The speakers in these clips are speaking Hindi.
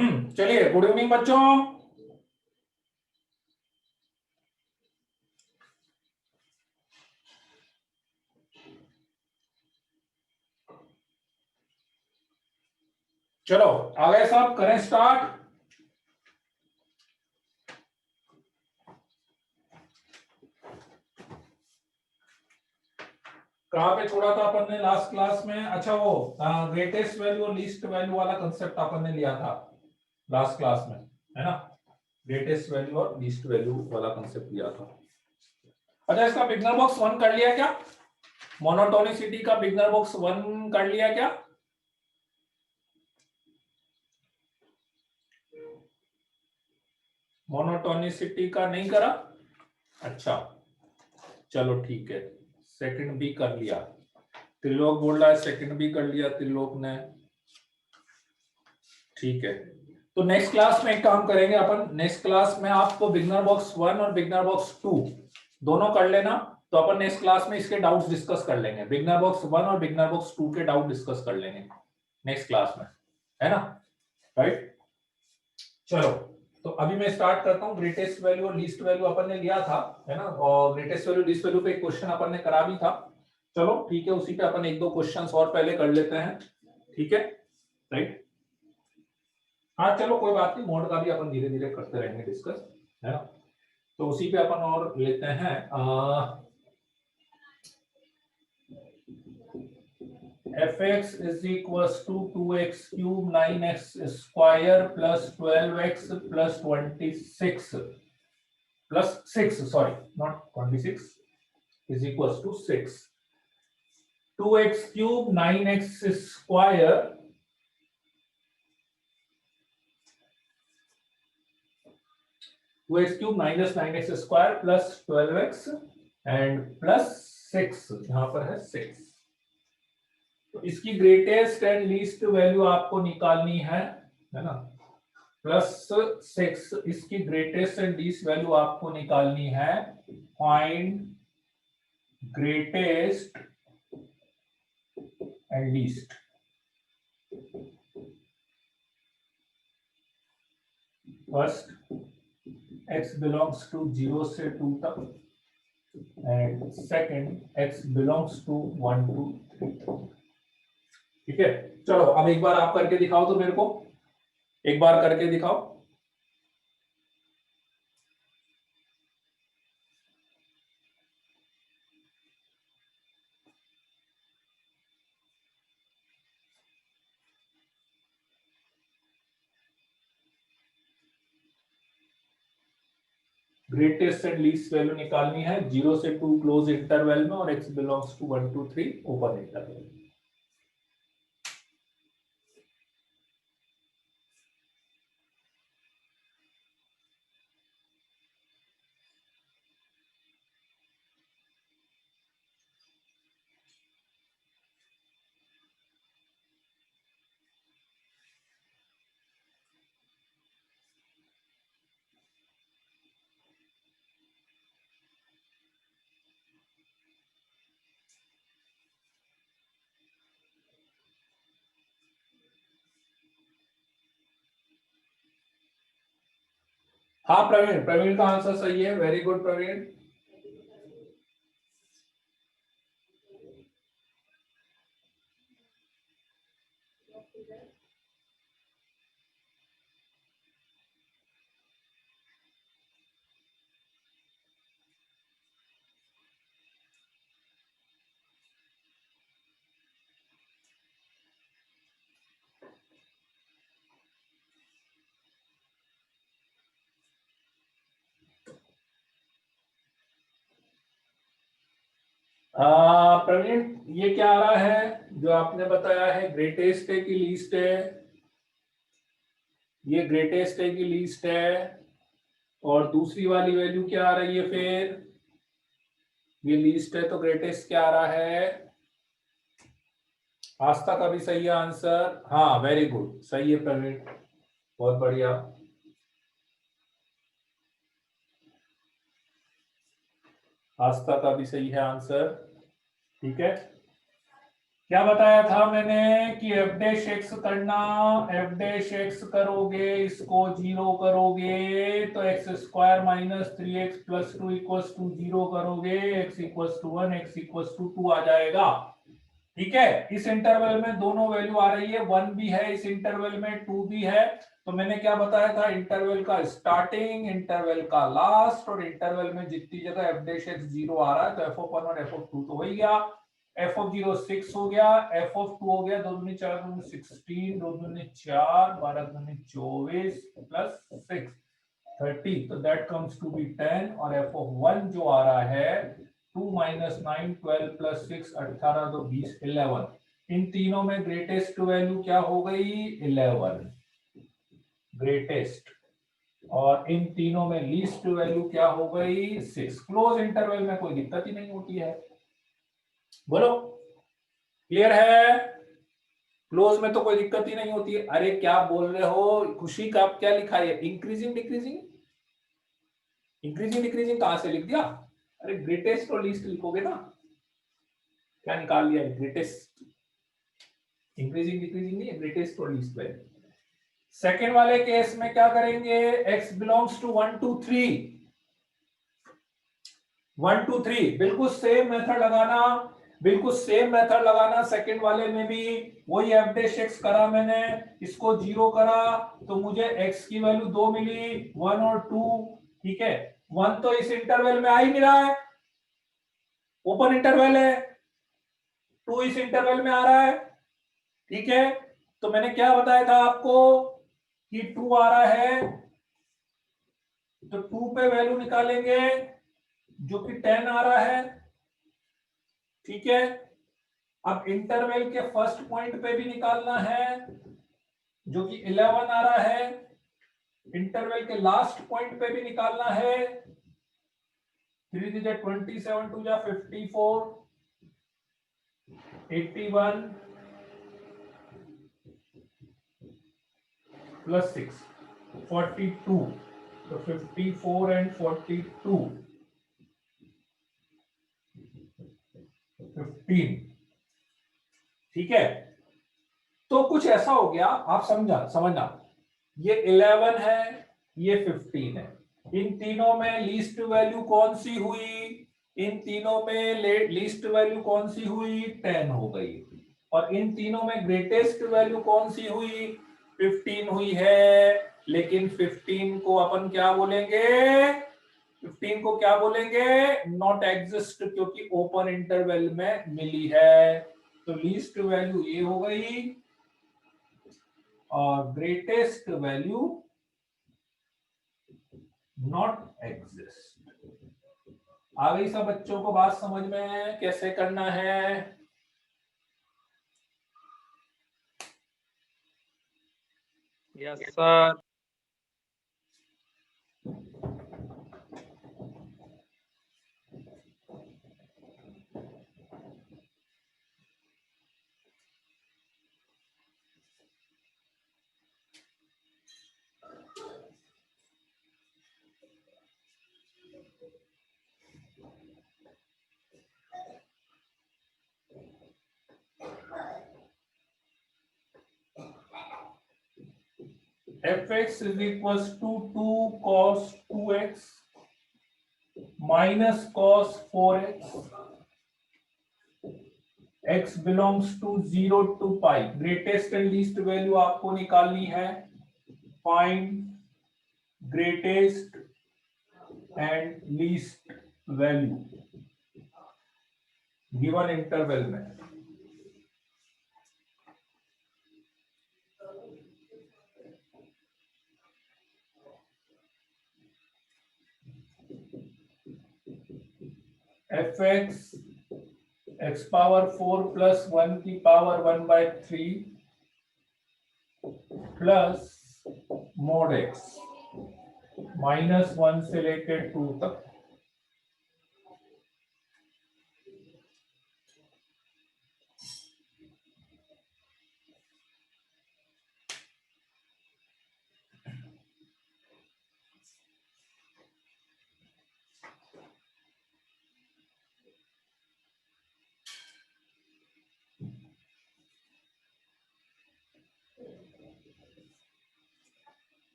चलिए, गुड इवनिंग बच्चों। चलो आ गए सब, करें स्टार्ट। कहां पे छोड़ा था अपन ने लास्ट क्लास में? अच्छा, वो ग्रेटेस्ट वैल्यू और लीस्ट वैल्यू वाला कंसेप्ट अपन ने लिया था लास्ट क्लास में, है ना? ग्रेटेस्ट वैल्यू और लीस्ट वैल्यू वाला कंसेप्ट लिया था। अच्छा, इसका बिगनर बॉक्स 1 कर लिया क्या? मोनोटोनिसिटी का बिगनर बॉक्स 1 कर लिया क्या? मोनोटोनिसिटी का नहीं करा? अच्छा, चलो ठीक है। सेकंड भी कर लिया। त्रिलोक बोल रहा है सेकंड भी कर लिया त्रिलोक ने। ठीक है, तो नेक्स्ट क्लास में एक काम करेंगे अपन। नेक्स्ट क्लास में आपको बिगनर बॉक्स 1 और बिगनर बॉक्स 2 दोनों कर लेना। तो अपन नेक्स्ट क्लास में इसके डाउट्स डिस्कस कर लेंगे। बिगनर बॉक्स 1 और बिगनर बॉक्स 2 के डाउट डिस्कस कर लेंगे नेक्स्ट क्लास में, है ना? राइट, चलो। तो अभी मैं स्टार्ट करता हूँ। ग्रेटेस्ट वैल्यू और लीस्ट वैल्यू अपन ने लिया था, है ना? और ग्रेटेस्ट वैल्यू लीस्ट वैल्यू पे एक क्वेश्चन अपन ने करा भी था। चलो ठीक है, उसी पे अपन एक दो क्वेश्चंस और पहले कर लेते हैं। ठीक है, राइट। हाँ चलो, कोई बात नहीं, मोड का भी अपन धीरे धीरे करते रहेंगे डिस्कस, है ना? तो उसी पे अपन और लेते हैं। fx is equals to 2x cube 9x square plus 12x plus 26 plus 6, sorry, not 26, is equals to 6. 2x cube 9x square minus 9x square plus 12x and plus 6, यहां पर है 6। तो इसकी ग्रेटेस्ट एंड लीस्ट वैल्यू आपको निकालनी है ना? प्लस 6, इसकी ग्रेटेस्ट एंड लीस्ट वैल्यू आपको निकालनी है। Find greatest and least. First, x belongs to 0 से 2 तक, and second x belongs to 1 to 3। ठीक है, चलो अब एक बार आप करके दिखाओ तो मेरे को, एक बार करके दिखाओ। ग्रेटेस्ट एंड लीस्ट वैल्यू निकालनी है 0 से 2 क्लोज इंटरवल में, और x belongs to 1 to 3 open interval. हाँ प्रवीण, प्रवीण का आंसर सही है, वेरी गुड प्रवीण। प्रवीण, ये क्या आ रहा है जो आपने बताया है? ग्रेटेस्ट है कि लीस्ट है? ये ग्रेटेस्ट है कि लीस्ट है? और दूसरी वाली वैल्यू क्या आ रही है फिर? ये लीस्ट है तो ग्रेटेस्ट क्या आ रहा है? आस्था का भी सही है आंसर। हाँ वेरी गुड, सही है प्रवीण, बहुत बढ़िया। आस्था का भी सही है आंसर। ठीक है, क्या बताया था मैंने कि एफ डैश एक्स करना, एफ डैश एक्स करोगे, इसको 0 करोगे तो x square minus 3x plus 2 equals to 0 करोगे, x equals to 1, x equals to 2 आ जाएगा। ठीक है, इस इंटरवल में दोनों वैल्यू आ रही है, 1 भी है इस इंटरवल में, 2 भी है। तो मैंने क्या बताया था, इंटरवल का स्टार्टिंग, इंटरवल का लास्ट, और इंटरवल में जितनी जगह एफ डैश एक्स 0 आ रहा है तो एफ ऑफ 1 और एफ ऑफ 2 तो हो ही गया। एफ ऑफ 0 6 हो गया, एफ ऑफ 2 हो गया 2 दूनी 4 दूनी 16, 2 दूनी 4, 12 दूनी 24 प्लस 6 30, तो दैट कम्स टू बी 10। और एफ ऑफ 1 जो आ रहा है 2 माइनस 9 12 प्लस 6 18 तो 20 11। इन तीनों में ग्रेटेस्ट वैल्यू क्या हो गई, 11 ग्रेटेस्ट, और इन तीनों में लीस्ट वैल्यू क्या हो गई, 6। क्लोज इंटरवल में कोई दिक्कत ही नहीं होती है, बोलो क्लियर है। क्लोज में तो कोई दिक्कत ही नहीं होती है। अरे क्या बोल रहे हो, खुशी का क्या लिखा है, इंक्रीजिंग डिक्रीजिंग, इंक्रीजिंग डिक्रीजिंग कहां से लिख दिया, अरे ग्रेटेस्ट और लीस्ट लिखोगे ना, क्या निकाल लिया ग्रेटेस्ट, इंक्रीजिंग डिक्रीजिंग नहीं है, ग्रेटेस्ट और लीस्ट वैल्यू। सेकेंड वाले केस में क्या करेंगे, x बिलोंग्स टू 1 2 3, 1 2 3 बिल्कुल सेम मेथड लगाना, बिल्कुल सेम मेथड लगाना। सेकंड वाले में भी वही एफ डैश एक्स करा मैंने, इसको 0 करा तो मुझे x की वैल्यू 2 मिली, 1 और 2। ठीक है, 1 तो इस इंटरवल में आ ही नहीं रहा है, ओपन इंटरवल है, 2 इस इंटरवल में आ रहा है। ठीक है, तो मैंने क्या बताया था आपको कि 2 आ रहा है तो 2 पे वैल्यू निकालेंगे जो कि 10 आ रहा है। ठीक है, अब इंटरवल के फर्स्ट पॉइंट पे भी निकालना है जो कि 11 आ रहा है, इंटरवल के लास्ट पॉइंट पे भी निकालना है, 3 जा 27, 2 जा 54, 81 प्लस 6 42, तो 54 एंड 42 15। ठीक है, तो कुछ ऐसा हो गया, आप समझना, ये 11 है, ये 15 है, इन तीनों में लीस्ट वैल्यू कौन सी हुई, इन तीनों में लीस्ट वैल्यू कौन सी हुई, 10 हो गई, और इन तीनों में ग्रेटेस्ट वैल्यू कौन सी हुई, 15 हुई है। लेकिन 15 को अपन क्या बोलेंगे, 15 को क्या बोलेंगे, नॉट एग्जिस्ट, क्योंकि ओपन इंटरवल में मिली है, तो लीस्ट वैल्यू ये हो गई और ग्रेटेस्ट वैल्यू नॉट एग्जिस्ट। आ गई सब बच्चों को बात समझ में, कैसे करना है। Yes sir. fx is equals to 2 cos 2x minus cos 4x, x belongs to 0 to pi, greatest and least value आपको निकालनी है, find greatest and least value given interval में। fx x पावर 4 प्लस 1 की पावर 1/3 प्लस मोड x -1 से लेकर 2 तक।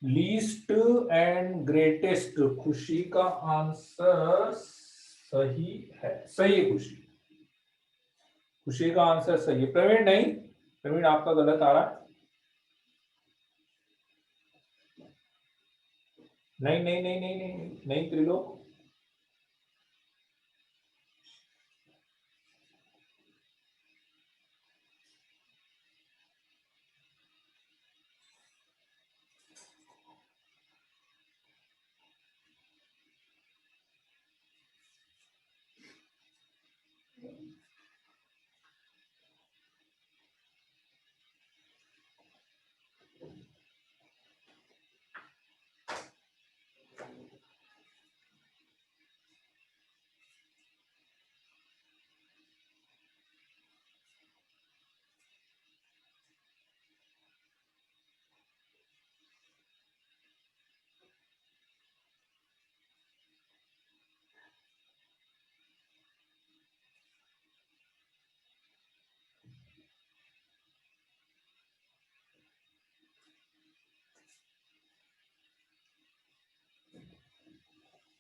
लीस्ट एंड ग्रेटेस्ट, खुशी का आंसर सही है, सही है खुशी, खुशी का आंसर सही है। प्रवीण नहीं, प्रवीण आपका गलत आ रहा है। नहीं नहीं नहीं नहीं नहीं नहीं त्रिलोक,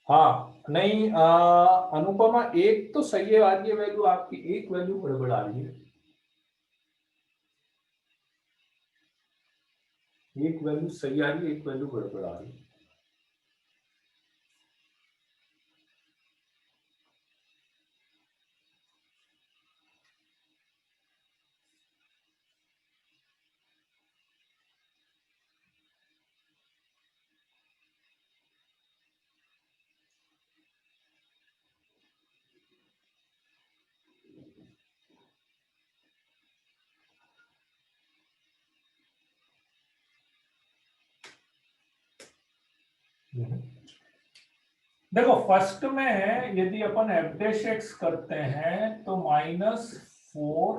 हाँ नहीं अनुपमा एक तो सही आ रही है वैल्यू आपकी, एक वैल्यू गड़बड़ आ रही है, एक वैल्यू सही आ रही है, एक वैल्यू गड़बड़ आ रही है। देखो फर्स्ट में है, यदि अपन एफ डैश एक्स करते हैं तो -4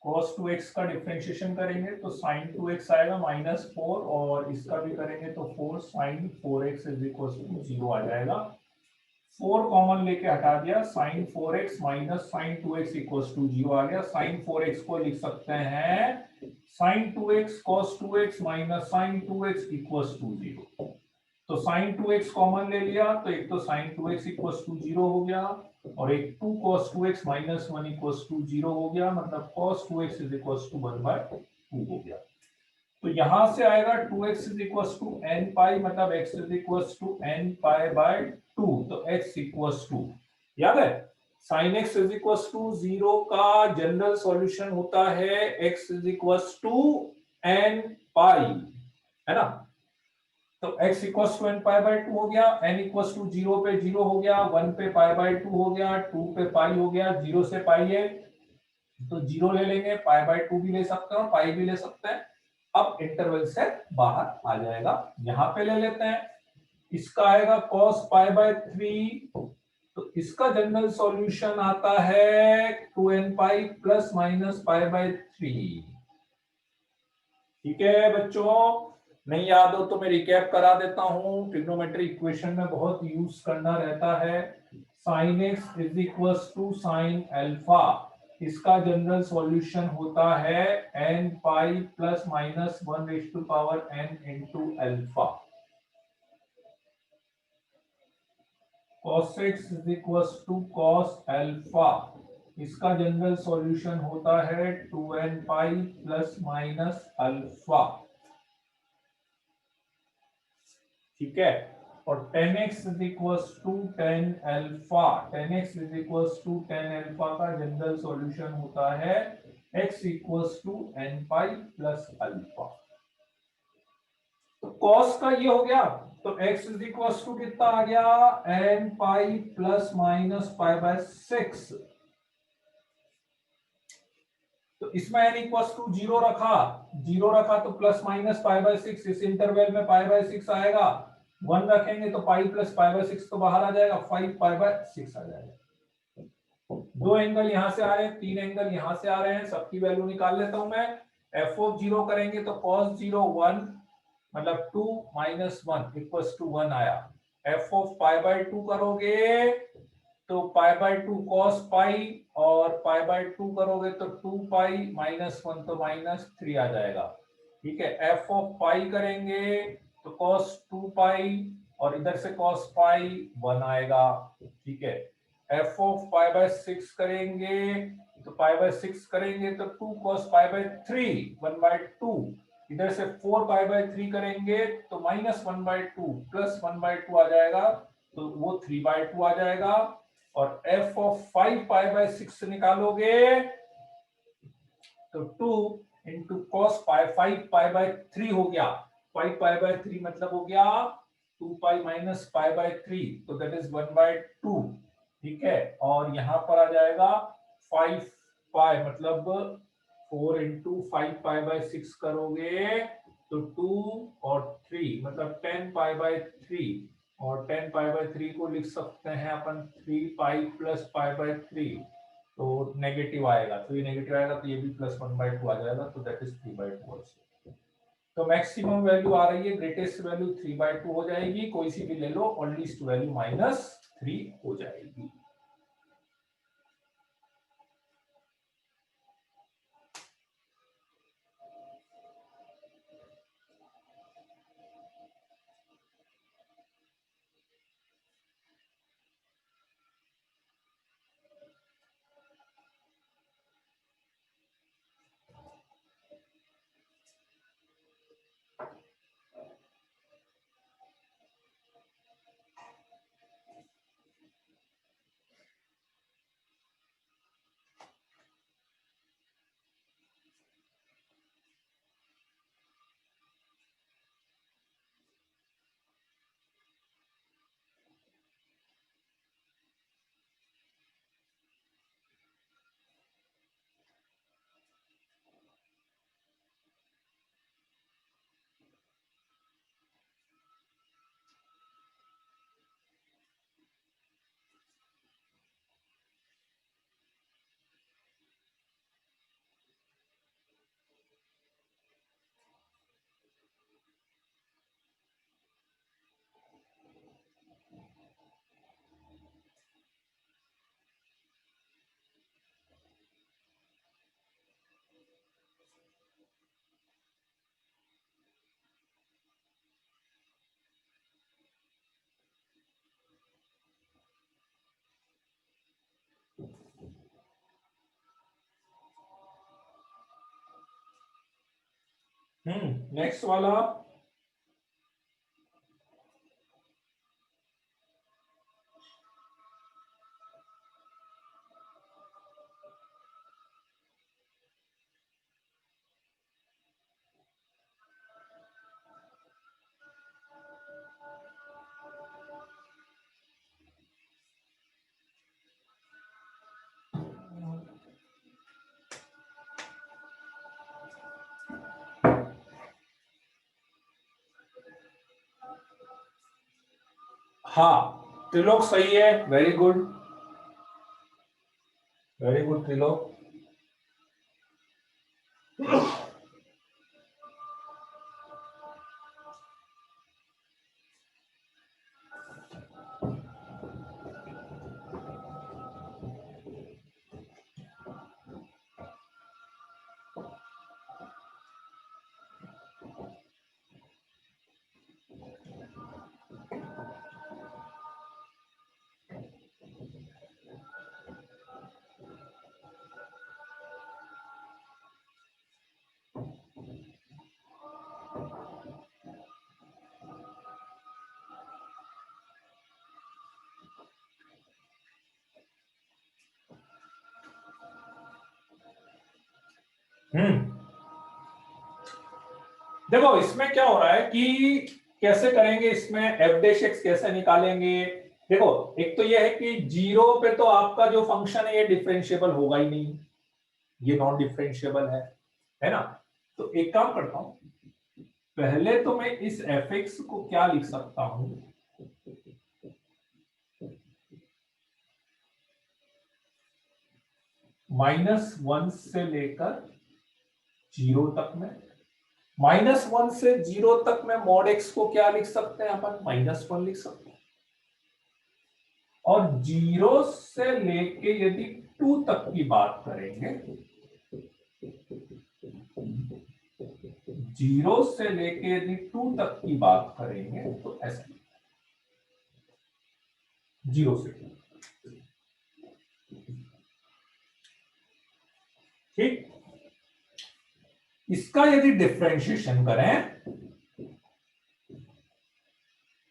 cos 2x का डिफरेंशिएशन करेंगे तो sin 2x आएगा -4, और इसका भी करेंगे तो 4 sin 4x is equal to 0 आ जाएगा। 4 कॉमन लेके हटा दिया, sin 4x minus sin 2x equal to 0 आ गया। sin 4x को लिख सकते हैं sin 2x cos 2x minus sin 2x equal to 0। तो sin 2x कॉमन ले लिया तो एक तो sin 2x इक्वल टू 0 हो गया, और एक 2 cos 2x minus 1 equal to 0 हो गया, मतलब cos 2x is equal to 1/2 हो गया। तो यहां से आएगा 2x is equal to n pi, मतलब x is equal to n pi by 2, तो x इक्वल टू, याद है sin x is equal to 0 का जनरल सॉल्यूशन होता है x is equal to n pi, है ना। तो x equals to n pi by 2 हो गया, n इक्वल्स टू 0 पे 0 हो गया, 1 पे पाई बाय 2 हो गया, 2 पे पाई हो गया, 0 से पाई है तो 0 ले लेंगे, पाई बाय 2 भी ले सकते हैं, पाई भी ले सकते हैं। अब इंटरवल से बाहर आ जाएगा, यहां पे ले लेते हैं, इसका आएगा cos पाई बाय 3, तो इसका जनरल सॉल्यूशन आता है 2n pi plus minus pi by 3। ठीक है बच्चों, नहीं याद हो तो मैं रिकैप करा देता हूं, ट्रिग्नोमेट्री इक्वेशन में बहुत यूज करना रहता है। sin x is equal to sin alpha, इसका जनरल सॉल्यूशन होता है n pi plus minus 1 raise to power n into alpha. cos x is equal to cos alpha, इसका जनरल सॉल्यूशन होता है 2n पाई प्लस माइनस अल्फा, ठीक है। और tan x is equal to tan alpha, tan x is equal to tan alpha का जनरल सॉल्यूशन होता है x equal to n pi plus alpha. तो cos का ये हो गया, तो x इज इक्वल टू कितना आ गया n pi plus minus pi by 6। तो इसमें n इक्वल टू जीरो रखा तो प्लस माइनस पाई बाय 6, इस इंटरवल में पाई बाय 6 आएगा, 1 रखेंगे तो पाई प्लस पाई बाय 6 तो बाहर आ जाएगा, 5 पाई बाय 6 आ जाएगा। दो एंगल यहां से आ रहे हैं, तीन एंगल यहां से आ रहे हैं, सबकी वैल्यू निकाल लेता हूं मैं। एफ ऑफ जीरो करेंगे तो cos 0 1, मतलब 2 माइनस 1 इक्वल्स टू 1 आया। एफ ऑफ पाई बाय 2 करोगे तो पाई बाय 2 cos पाई, और पाई बाय 2 करोगे तो 2 पाई माइनस 1 तो माइनस 3 आ जाएगा, ठीक है। एफ ऑफ पाई करेंगे तो cos 2 पाई, और इधर से cos पाई 1 आएगा, ठीक है। एफ ऑफ पाई बाय 6 करेंगे तो पाई बाय 6 करेंगे तो 2 cos पाई बाय 3 1 बाय 2, इधर से 4 पाई बाय 3 करेंगे तो माइनस 1 बाय 2 प्लस 1 बाय 2 आ जाएगा, तो वो 3 बाय 2 आ जाएगा। और f ऑफ 5 पाई बाय 6 निकालोगे तो 2 into cos pi 5 pi by 3 हो गया, 5 पाई बाय 3 मतलब हो गया 2 पाई माइनस पाई बाय 3, तो दैट इज 1 बाय 2, ठीक है। और यहां पर आ जाएगा 5 पाई, मतलब 4 इंटू 5 पाई बाय 6 करोगे तो 2 और 3 मतलब 10 पाई बाय 3, और 10 पाई बाय 3 को लिख सकते हैं अपन 3 पाई प्लस पाई बाय 3, तो नेगेटिव आएगा, तो ये नेगेटिव आएगा तो ये भी प्लस 1 बाय 2 आ जाएगा, तो दैट इज 3 बाय 2 ऑल्सो। तो मैक्सिमम वैल्यू आ रही है, ग्रेटेस्ट वैल्यू 3 बाय 2 हो जाएगी, कोई सी भी ले लो, और लीस्ट वैल्यू माइनस 3 हो जाएगी। नेक्स्ट वाला। हाँ, त्रिलोक सही है, very good, very good Trilok. देखो इसमें क्या हो रहा है कि कैसे करेंगे, इसमें एफ डैश एक्स कैसे निकालेंगे। देखो एक तो यह है कि जीरो पे तो आपका जो फंक्शन है ये डिफरेंशिएबल होगा ही नहीं, ये नॉन डिफरेंशिएबल है ना। तो एक काम करता हूं, पहले तो मैं इस एफ एक्स को क्या लिख सकता हूं, -1 से लेकर 0 तक में, -1 से 0 तक में मॉड एक्स को क्या लिख सकते हैं अपन, -1 लिख सकते हैं। और 0 से लेके यदि 2 तक की बात करेंगे, 0 से लेके यदि 2 तक की बात करेंगे तो ऐसा 0 से 2, ठीक। इसका यदि डिफरेंशिएशन करें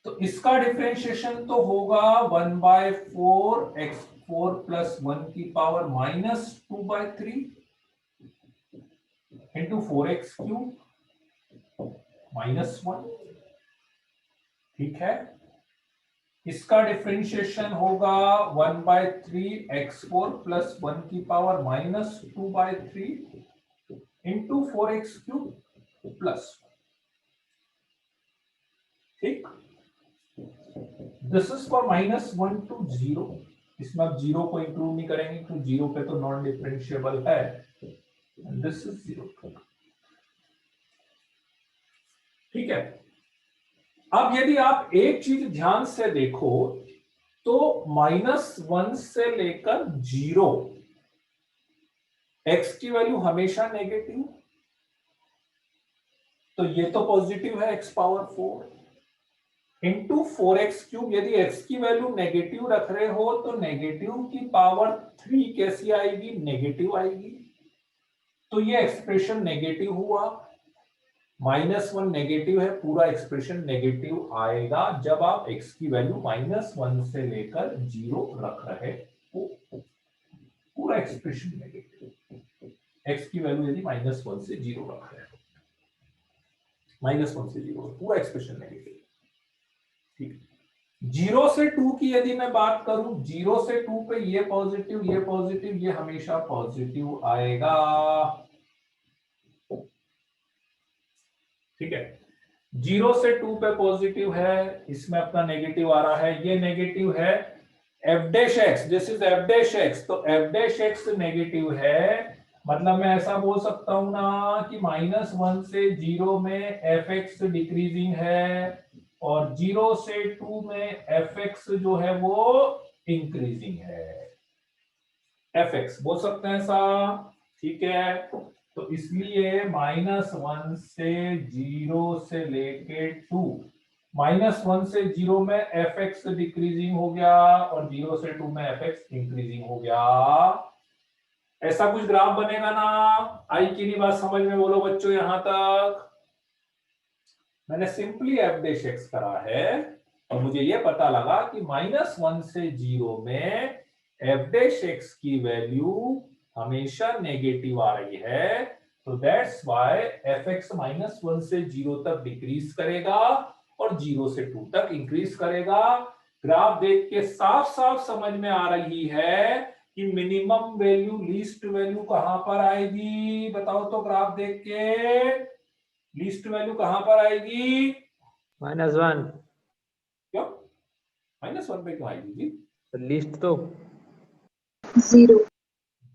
तो इसका डिफरेंशिएशन तो होगा 1/4 x4 + 1 की पावर -2/3 इंटू 4x³ -1, ठीक है। इसका डिफरेंशिएशन होगा 1/3 x4 + 1 की पावर -2/3 इंटू 4x³ +1, ठीक। This is for -1 to 0। इसमें आप 0 को इंक्लूड नहीं करेंगे क्योंकि 0 पे तो नॉन डिफरेंशिएबल है। दिस इज 0, ठीक है। अब यदि आप एक चीज ध्यान से देखो तो -1 से लेकर 0 x की वैल्यू हमेशा नेगेटिव, तो ये तो पॉजिटिव है x⁴ इंटू 4x³। यदि x की वैल्यू नेगेटिव रख रहे हो तो नेगेटिव की पावर 3 कैसी आएगी, नेगेटिव आएगी। तो ये एक्सप्रेशन नेगेटिव हुआ, -1 नेगेटिव है, पूरा एक्सप्रेशन नेगेटिव आएगा जब आप x की वैल्यू -1 से लेकर 0 रख रहे हो, पूरा एक्सप्रेशन नेगेटिव। x की वैल्यू यदि -1 से 0 रख रहे हो, -1 से 0 पूरा एक्सप्रेशन नेगेटिव, ठीक। 0 से 2 की यदि मैं बात करूं, 0 से 2 पे ये पॉजिटिव, ये पॉजिटिव, ये हमेशा पॉजिटिव आएगा, ठीक है। 0 से 2 पे पॉजिटिव है, इसमें अपना नेगेटिव आ रहा है, ये नेगेटिव है। f dash x, this is f dash x, तो f डैश एक्स नेगेटिव है, मतलब मैं ऐसा बोल सकता हूं ना कि -1 से 0 में f(x) डिक्रीजिंग है और 0 से 2 में f(x) जो है वो इंक्रीजिंग है। f(x) बोल सकते हैं ऐसा, ठीक है। तो इसलिए -1 से 0 से लेके 2, -1 से 0 में f(x) डिक्रीजिंग हो गया और 0 से 2 में f(x) इंक्रीजिंग हो गया। ऐसा कुछ ग्राफ बनेगा ना, आई की नहीं बात समझ में, बोलो बच्चों यहां तक। मैंने सिंपली f डैश एक्स करा है और मुझे यह पता लगा कि -1 से 0 में f डैश एक्स की वैल्यू हमेशा नेगेटिव आ रही है, तो दैट्स व्हाई f(x) -1 से 0 तक डिक्रीज करेगा और 0 से 2 तक इंक्रीज करेगा। ग्राफ देख के साफ साफ समझ में आ रही है कि मिनिमम वैल्यू लीस्ट वैल्यू कहां पर आएगी, बताओ तो ग्राफ देख के लीस्ट वैल्यू कहां पर आएगी, -1। क्यों -1 पे क्यों आएगी जी, तो लिस्ट तो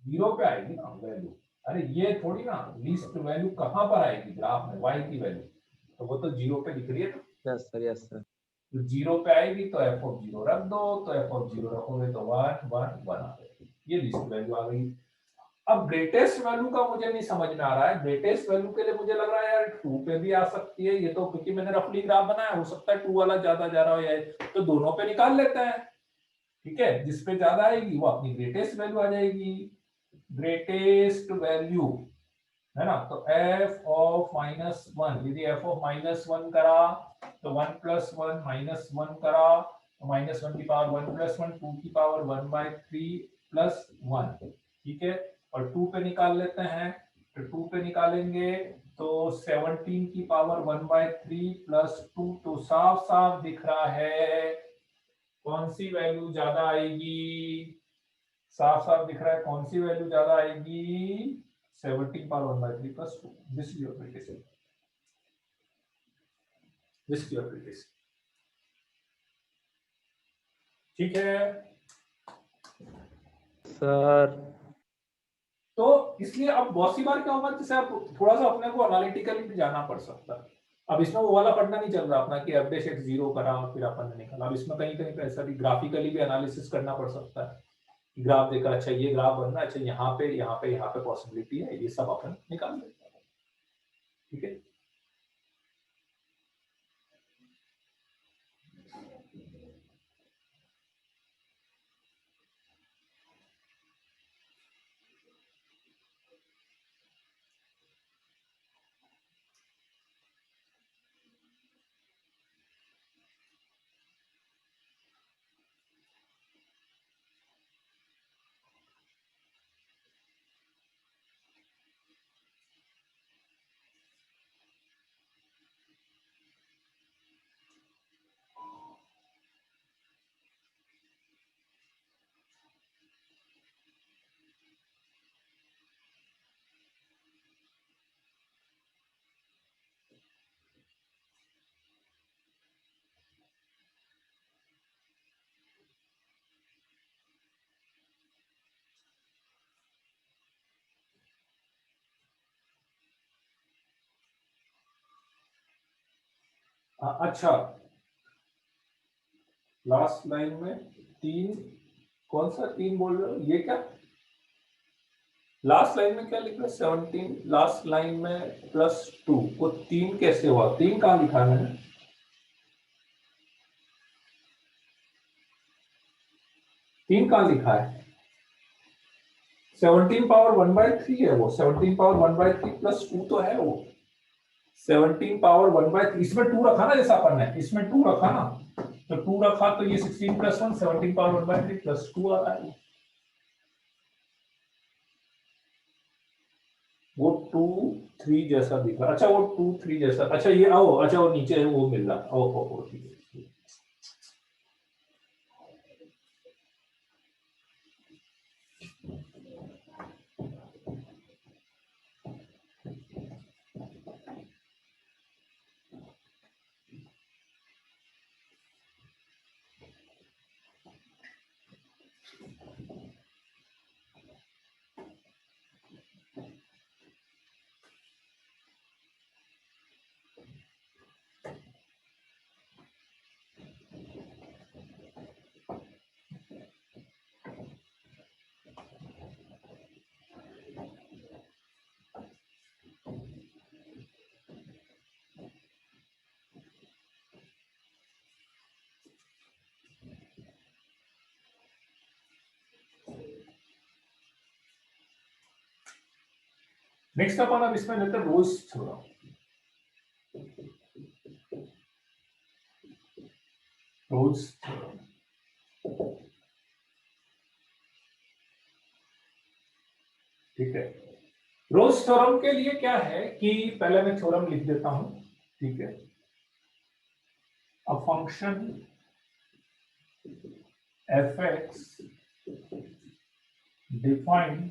0 पे आएगी ना वैल्यू। अरे ये थोड़ी ना, लीस्ट वैल्यू कहां पर आएगी ग्राफ में, y की वैल्यू, तो वो तो 0 पे दिख रही है ना। Yes sir, yes sir. तो 0 पे आएगी तो f(0) रख दो, तो f(0) रखोगे तो 1 1 1 आ गई, ये लिस्ट वैल्यू आ गई। अब ग्रेटेस्ट वैल्यू का मुझे नहीं समझ में आ रहा है, ग्रेटेस्ट वैल्यू के लिए मुझे लग रहा है यार 2 पे भी आ सकती है ये तो, क्योंकि मैंने रफली ग्राफ बनाया, हो सकता है 2 वाला ज्यादा जा रहा हो या, तो दोनों पे निकाल लेते हैं, ठीक है। जिस पे ज्यादा आएगी वो अपनी ग्रेटेस्ट वैल्यू आ जाएगी, ग्रेटेस्ट वैल्यू है ना। तो f ऑफ -1, यदि f ऑफ -1 करा तो 1 + 1 -1 करा तो -1 की पावर 1 + 1 2 की पावर 1/3 + 1, ठीक है। और 2 पे निकाल लेते हैं तो 2 पे निकालेंगे तो 17 की पावर 1/3 प्लस 2, तो साफ साफ दिख रहा है कौन सी वैल्यू ज्यादा आएगी, साफ साफ दिख रहा है कौन सी वैल्यू ज्यादा आएगी, 17 power 1/3 plus 2। This is your application, this is your application. ठीक है सर। तो इसलिए अब बहुत सी बार क्या होगा, जैसे आप थोड़ा सा अपने को एनालिटिकली भी जाना पड़ सकता है। अब इसमें वो वाला पढ़ना नहीं चल रहा अपना कि एफ डैश एक्स 0 करा और फिर अपन ने निकाला। अब इसमें कहीं कहीं पे ऐसा भी ग्राफिकली भी एनालिसिस करना पड़ सकता है। ग्राफ देखा, अच्छा ये ग्राफ बनना, अच्छा यहाँ पे पॉसिबिलिटी है, ये सब अपन निकाल देते हैं। ठीक है, अच्छा लास्ट लाइन में 3, कौन सा 3 बोल रहे हो, ये क्या लास्ट लाइन में क्या लिख रहे हो, 17 लास्ट लाइन में प्लस 2 को 3 कैसे हुआ, 3 कहां लिखा है मैंने, 3 कहां लिखा है, 17 पावर 1/3 है वो, 17 पावर 1/3 प्लस 2 तो है वो, 17 पावर 1/3, इसमें 2 रखा ना, जैसा अपन ने इसमें 2 रखा ना, तो 2 रखा तो ये 16 प्लस 1 17 पावर 1/3 प्लस 2 आ रहा है, वो 2 3 जैसा दिख रहा, अच्छा वो 2 3 जैसा, अच्छा ये आओ, अच्छा वो नीचे वो मिल रहा, ओ ठीक है। नेक्स्ट अपन अब इसमें लेते हैं रोल्स थ्योरम। रोल्स थ्योरम, ठीक है। रोल्स थ्योरम के लिए क्या है कि पहले मैं थ्योरम लिख देता हूं, ठीक है। A function fx defined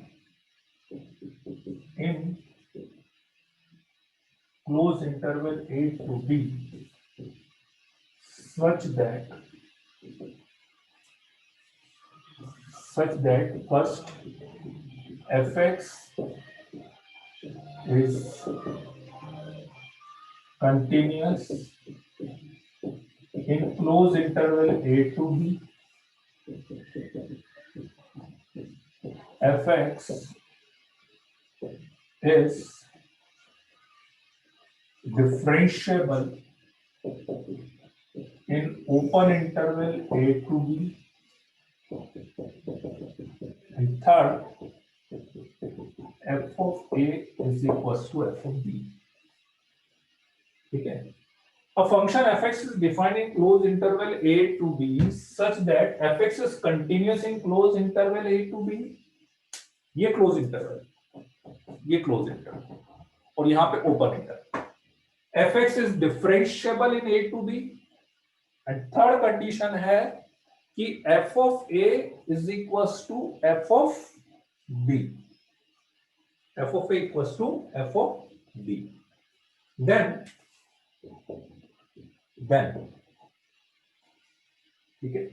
in close interval a to b such that first fx is continuous in close interval a to b, fx is differentiable in open interval a to b, and third f of a is equals to f of b, ठीक है। A function fx is defined in closed interval a to b such that fx is continuous in closed interval a to b, ये closed interval, ये क्लोज इंटरवल और यहाँ पे open interval. fx is differentiable in a to b and third condition है कि f of a is equals to f of b, f of a equals to f of b। then ठीक है,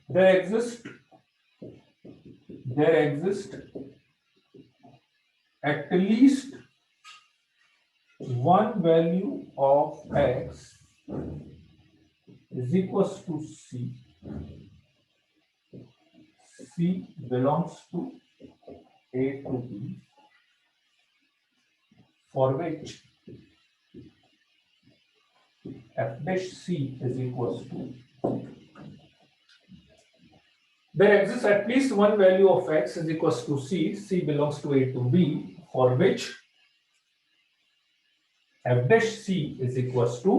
there exist at least one value of x is equals to c belongs to a to b for which f dash c is equals to, there exists at least one value of x is equals to c belongs to a to b for which f dash c is equals to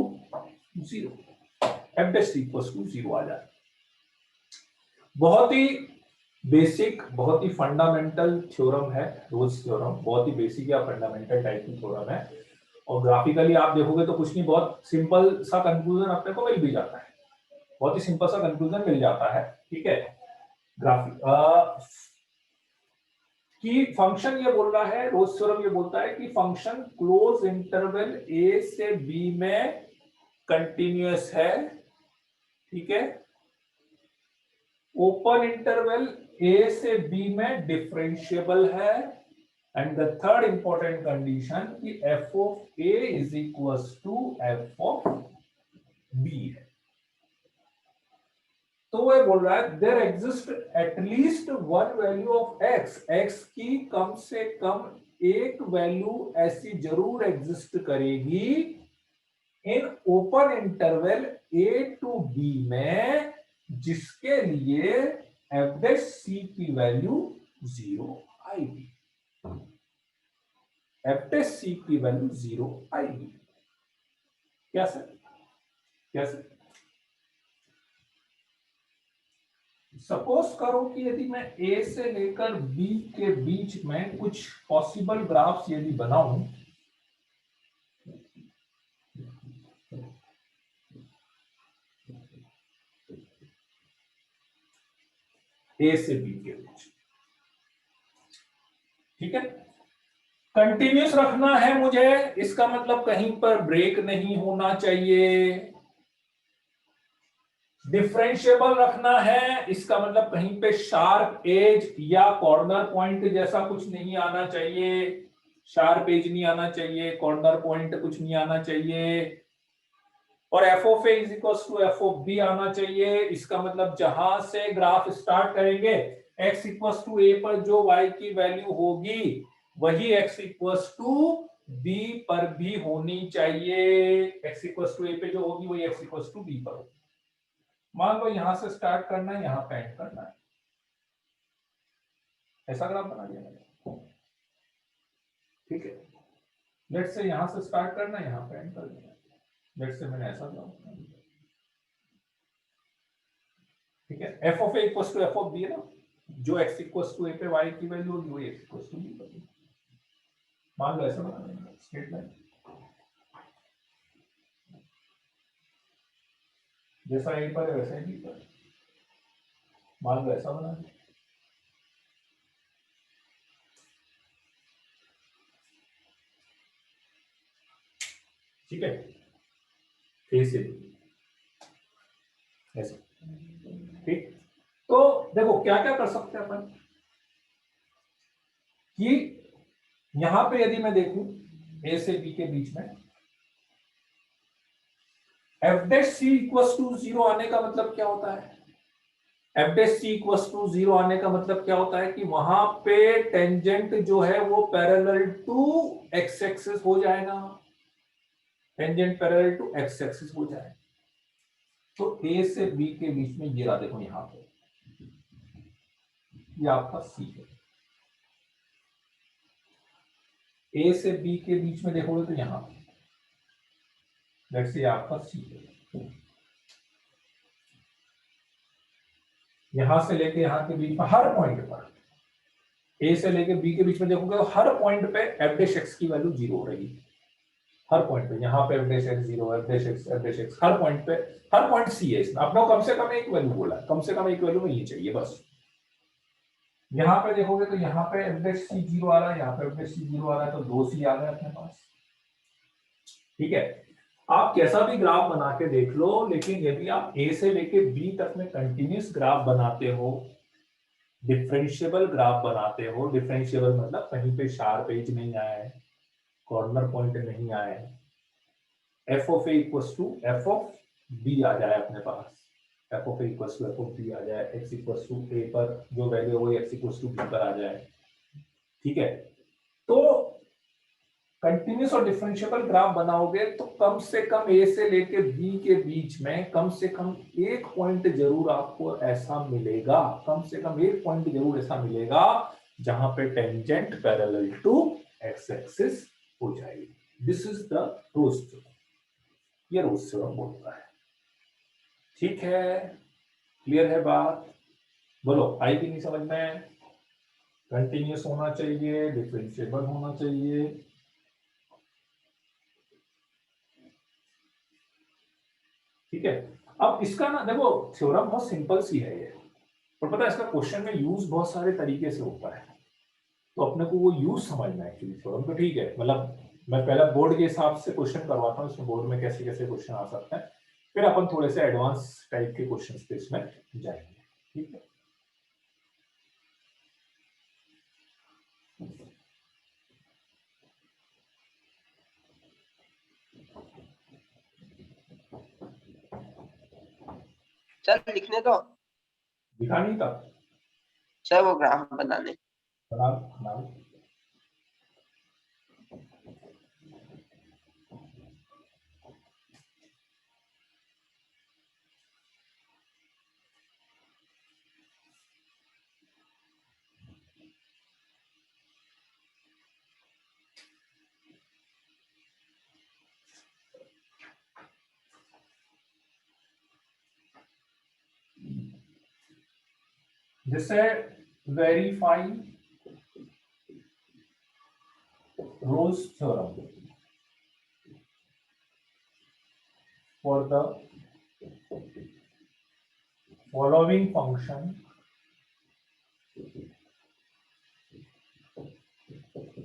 0, f dash c equals to 0 आ जाए। बहुत ही बेसिक, बहुत ही फंडामेंटल थ्योरम है रोल्स थ्योरम, बहुत ही बेसिक या फंडामेंटल टाइप की थ्योरम है और ग्राफिकली आप देखोगे तो कुछ नहीं, बहुत सिंपल सा कंक्लूजन अपने को मिल भी जाता है, बहुत ही सिंपल सा कंक्लूजन मिल जाता है। ठीक है, ग्राफिक कि फंक्शन ये बोल रहा है, रोल्स थ्योरम ये बोलता है कि फंक्शन क्लोज इंटरवल a से b में कंटिन्यूअस है, ठीक है, ओपन इंटरवल a से b में डिफरेंशिएबल है and the third important condition कि f of a is equals to f of b है। तो वह बोल रहा है there exist at least one value of x, x की कम से कम एक वैल्यू ऐसी जरूर एग्जिस्ट करेगी in open interval a to b में जिसके लिए f dash c की वैल्यू 0 आएगी, f dash c की वैल्यू 0 आएगी। क्या सर, कैसे? सपोज करो कि यदि मैं A से लेकर B के बीच में कुछ पॉसिबल ग्राफ्स यदि बनाऊं, A से B के बीच, ठीक है, कंटिन्यूस रखना है मुझे, इसका मतलब कहीं पर ब्रेक नहीं होना चाहिए, डिफरेंशिएबल रखना है, इसका मतलब कहीं पे शार्प एज या कॉर्नर पॉइंट जैसा कुछ नहीं आना चाहिए, शार्प एज नहीं आना चाहिए, कॉर्नर पॉइंट कुछ नहीं आना चाहिए, और f of a is equal to f of b आना चाहिए। इसका मतलब जहां से ग्राफ स्टार्ट करेंगे x इक्वल टू a पर जो y की वैल्यू होगी वही x इक्वल टू b पर भी होनी चाहिए, x इक्वल टू a पे जो होगी वही x इक्वल टू b पर होगी। मान लो यहां से स्टार्ट करना है, यहां पे एंड करना है, ऐसा ग्राफ बना दिया मैंने, ठीक है, लेट्स से यहां से स्टार्ट करना है, यहां पे एंड कर देना, लेट्स से मैंने ऐसा ग्राफ बना दिया, ठीक है, f of a equals to f of b है ना, जो x इक्वल्स टू a पे y की वैल्यू होगी वही x इक्वल्स टू b पर होगी। मान लो ऐसा बना देंगे स्ट्रेट लाइन, जैसा a पर है वैसा ही b पर, मान लो ऐसा बना दें, ठीक है, a से b ऐसे, ठीक। तो देखो क्या क्या कर सकते हैं अपन कि यहां पे यदि मैं देखूं a से b के बीच में f dash c equals to 0 आने का मतलब क्या होता है, f dash c equals to 0 आने का मतलब क्या होता है कि वहां पे टेंजेंट जो है वो पैरेलल टू x एक्सिस हो जाएगा, tangent parallel to x axis हो जाएगा। तो a से b के बीच में ये रहा, देखो यहां पे ये आपका c है, a से b के बीच में देखोगे तो यहां लेट्स से आपका c है, यहां से लेके यहां के बीच में हर पॉइंट पर ए से लेके बी के बीच में देखोगे तो हर पॉइंट पे एफ डैश एक्स की वैल्यू 0 हो रही है, हर पॉइंट पे। यहाँ पे f dash x 0, f dash x हर पॉइंट पे, हर पॉइंट सी है इसमें। अपना कम से कम एक वैल्यू बोला है, कम से कम एक वैल्यू मिलनी चाहिए बस। यहाँ पे देखोगे तो यहाँ पे एफ डैश सी 0 आ रहा है, यहाँ पे एफ डैश सी 0 आ रहा है, तो 2 सी आ गए अपने पास। ठीक है, आप कैसा भी ग्राफ बना के देख लो, लेकिन यदि आप ए से लेके बी तक में कंटिन्यूस ग्राफ बनाते हो, डिफरेंशिएबल ग्राफ बनाते हो, डिफरेंशिएबल मतलब कहीं पे शार्प एज नहीं आए, कॉर्नर पॉइंट नहीं आए, f of a equals to f of b आ जाए अपने पास, f of a equals to f of b आ जाए, एक्स इक्वल्स टू ए पर जो वैल्यू है वो एक्स इक्वल्स टू बी पर आ जाए। ठीक है, तो कंटिन्यूस और डिफरेंशिएबल ग्राफ बनाओगे तो कम से कम ए से लेके बी के बीच में कम से कम एक पॉइंट जरूर आपको ऐसा मिलेगा, कम से कम एक पॉइंट जरूर ऐसा मिलेगा जहां पे tangent parallel to x axis हो जाएगी। This is the Rolle's theorem, ये रोल्स थ्योरम बोलता है। ठीक है, क्लियर है बात? बोलो, आई कि नहीं समझ में? कंटिन्यूस होना चाहिए, डिफरेंशिएबल होना चाहिए। ठीक है, अब इसका ना देखो थ्योरम बहुत सिंपल सी है ये, पर पता है इसका क्वेश्चन में यूज बहुत सारे तरीके से होता है, तो अपने को वो यूज समझना है एक्चुअली थ्योरम। तो ठीक है, मतलब मैं पहला बोर्ड के हिसाब से क्वेश्चन करवाता हूँ, इसमें बोर्ड में कैसे कैसे क्वेश्चन आ सकते हैं, फिर अपन थोड़े से एडवांस टाइप के क्वेश्चन पे इसमें जाएंगे। ठीक है, सर लिखने दो दिखा नहीं था सर वो ग्राफ बनाने। बना। जिससे verify Rolle's theorem for the following function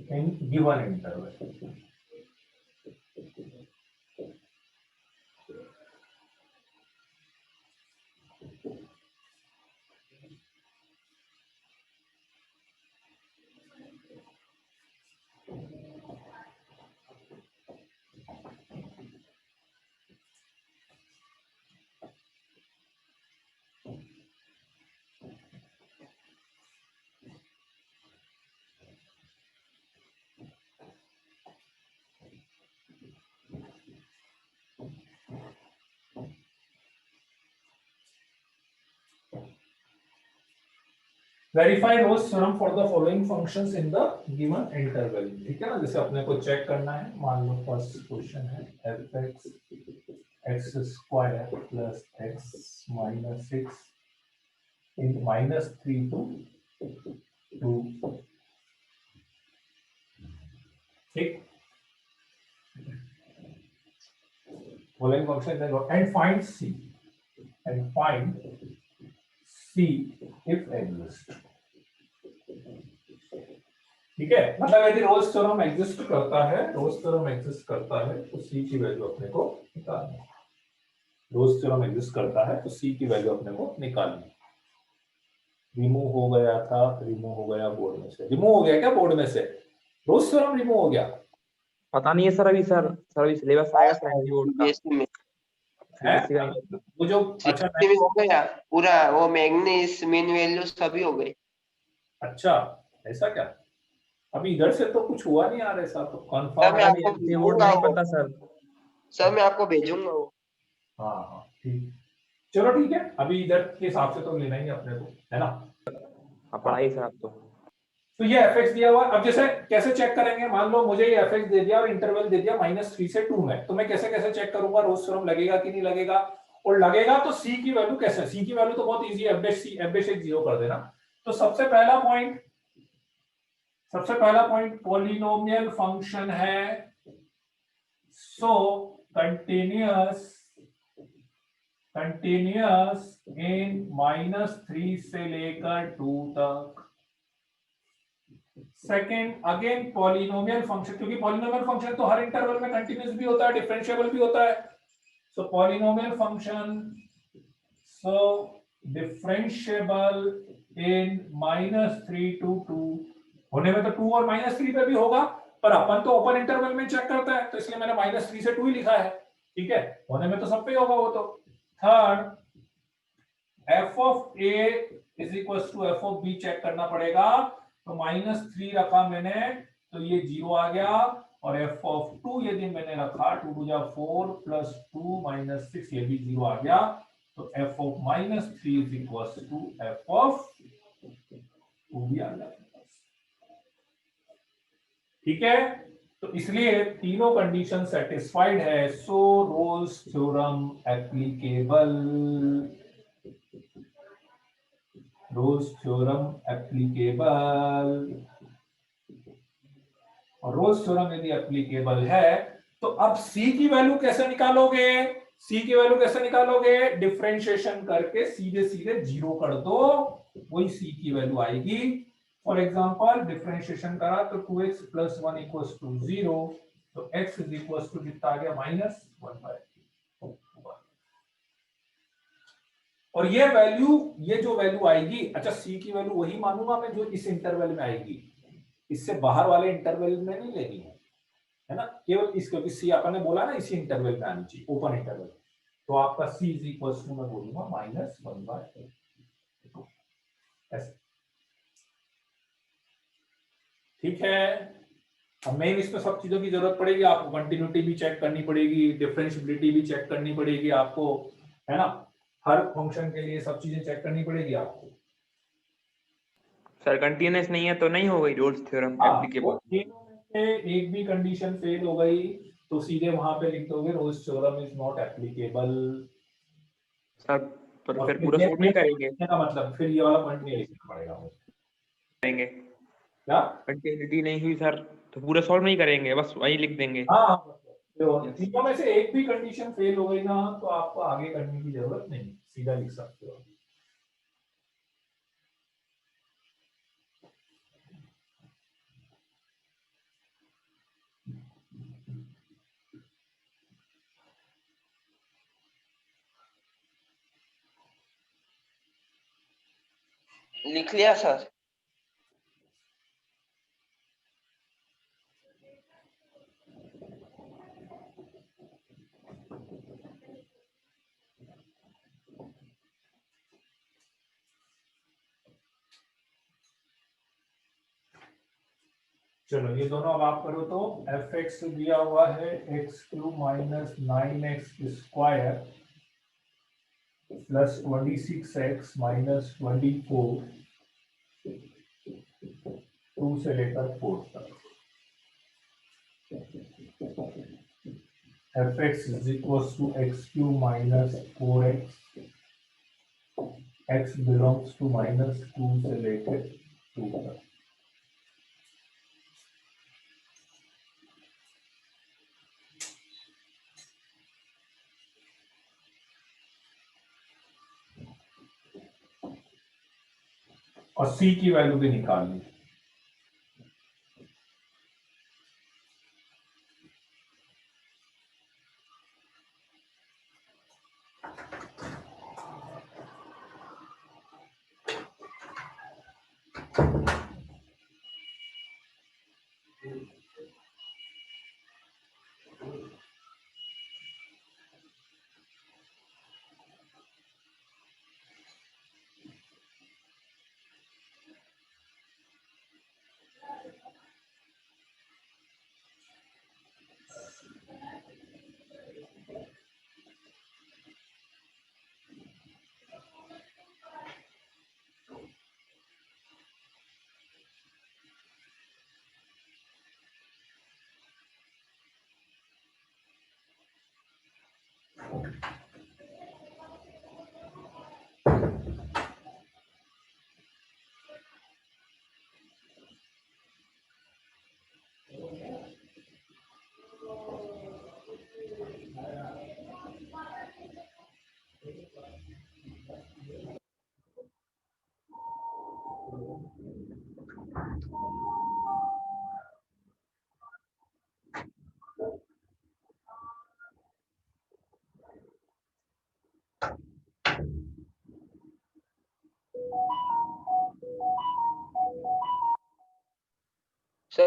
in given interval. Verify Rolle's theorem for the following functions in the given interval. ठीक है ना, जैसे अपने को चेक करना है, मान लो फर्स्ट क्वेश्चन है f(x) x square plus x minus 6 in -3 to 2. ठीक, following function and find c if exist. ठीक है, मतलब यदि रोल्स थ्योरम एग्जिस्ट करता है, रोल्स थ्योरम एग्जिस्ट करता है तो c की वैल्यू अपने को निकालनी है। रोल्स थ्योरम एग्जिस्ट करता है तो c की वैल्यू अपने को निकालनी है। रिमूव हो गया था, रिमूव हो गया बोर्ड में से, रिमूव हो गया क्या बोर्ड में से? रोल्स थ्योरम रिमूव हो गया? पता नहीं है सर, अभी सर अभी सिलेबस आएगा सर बोर्ड का है वो जो अच्छा भी हो गया पूरा, वो मैग्नीस मीन वैल्यू सभी हो गए। अच्छा, ऐसा क्या? अभी इधर से तो कुछ हुआ नहीं यार ऐसा, तो सर कंफर्म मैं है? आपको ये बोर्ड नहीं पता सर। सर मैं आपको भेजूंगा वो। हाँ हाँ ठीक, चलो ठीक है, अभी इधर के हिसाब से तो लेना ही है अपने को, है ना? पढ़ाई सर आप तो ये fx दिया हुआ, अब जैसे कैसे चेक करेंगे, मान लो मुझे ये fx दे दिया और इंटरवल दे दिया -3 से 2 में, तो मैं कैसे कैसे चेक करूंगा रोल्स थ्योरम लगेगा कि नहीं लगेगा? और लगेगा तो c की वैल्यू कैसे? c की वैल्यू तो बहुत इजी है, f' 0 कर देना। तो सबसे पहला पॉइंट सबसे पहला पॉइंट पॉलिनोमियल फंक्शन है, सो कंटिन्यूअस इन -3 से लेकर 2 तक। सेकेंड, अगेन पॉलिनोमियल फंक्शन, क्योंकि पॉलिनोमियल फंक्शन तो हर इंटरवल में कंटिन्यूअस भी होता है, डिफरेंशिएबल भी होता है। So polynomial function so differentiable in -3 to 2, होने में तो 2 और -3 पे भी होगा, पर अपन तो ओपन इंटरवल में चेक करते हैं, तो इसलिए मैंने -3 से 2 ही लिखा है। ठीक है, होने में तो सब पे होगा वो तो। Third, f of a is equal to f of b check करना पड़ेगा, तो -3 रखा मैंने तो ये 0 आ गया, और f of 2 यदि मैंने रखा 2 to 4 प्लस 2 माइनस 6 ये भी 0 आ गया, तो f of -3 is equal to f of 2 भी आ गया। ठीक है, तो इसलिए तीनों कंडीशन सेटिस्फाइड है, so Rolle's theorem applicable. Rolle's theorem applicable, और रोल्स थ्योरम यदि एप्लीकेबल है तो अब सी की वैल्यू कैसे निकालोगे? सी की वैल्यू कैसे निकालोगे? डिफरेंशिएशन करके सीधे सीधे 0 कर दो, वही सी की वैल्यू आएगी। फॉर एग्जांपल डिफरेंशिएशन करा तो 2x + 1 = 0, तो x = कितना आ गया? -1/2। और ये जो वैल्यू आएगी, अच्छा सी की वैल्यू वही मानूंगा मैं जो इस इंटरवल में आएगी, इससे बाहर वाले इंटरवल में नहीं लेनी है ना, केवल इस, क्योंकि सी अपन ने बोला ना इसी इंटरवल में आनी चाहिए, ओपन इंटरवल। तो आपका सी मैं बोलूंगा -1/2 ऐसे। ठीक है, अब मेन इसमें सब चीजों की जरूरत पड़ेगी, आपको कंटिन्यूटी भी चेक करनी पड़ेगी, डिफरेंशिएबिलिटी भी चेक करनी पड़ेगी आपको, है ना, हर फंक्शन के लिए सब चीजें चेक करनी पड़ेगी आपको। सर कंटिन्यूअस नहीं है तो नहीं हो गई रोल्स थ्योरम एप्लीकेबल? तीनों में से एक भी कंडीशन फेल हो गई तो सीधे वहां पे लिख दोगे Rolle's theorem is not applicable. Sir पर और फिर पूरा सॉल्व नहीं करेंगे? मतलब फिर ये वाला पॉइंट नहीं लिखना पड़ेगा मुझे। करेंगे क्या? कंटिन्यूटी नहीं हुई सर तो पूरा सॉल्व नहीं करेंगे, बस वही लिख देंगे। हाँ, तो Yes. तीनों में से एक भी कंडीशन फेल हो गई ना तो आपको आगे करने की जरूरत नहीं, सीधा लिख सकते हो। लिख लिया सर। चलो ये दोनों अब आप करो तो f(x) दिया हुआ है x³ - 9x² प्लस 26x - 24, 2 से लेकर 4 तक। f(x) = x³ - 4x, x belongs to -2 से लेकर 2 तक। और c की वैल्यू भी निकालनी।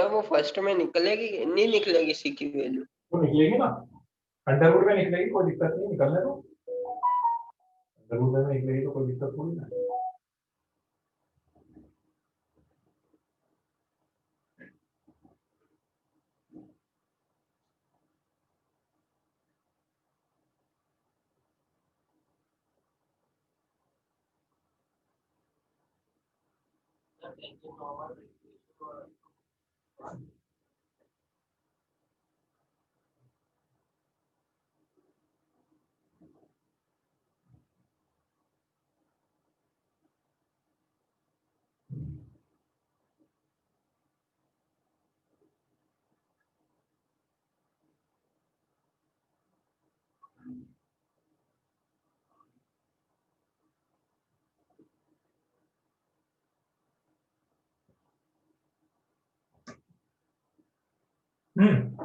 क्या वो फर्स्ट में निकलेगी, नहीं निकलेगी सी की वैल्यू? तो निकलेगी ना, अंडरवुड में निकलेगी, कोई दिक्कत नहीं, निकलने दो। अंडरवुड में निकलेगी तो कोई दिक्कत थोड़ी ना है।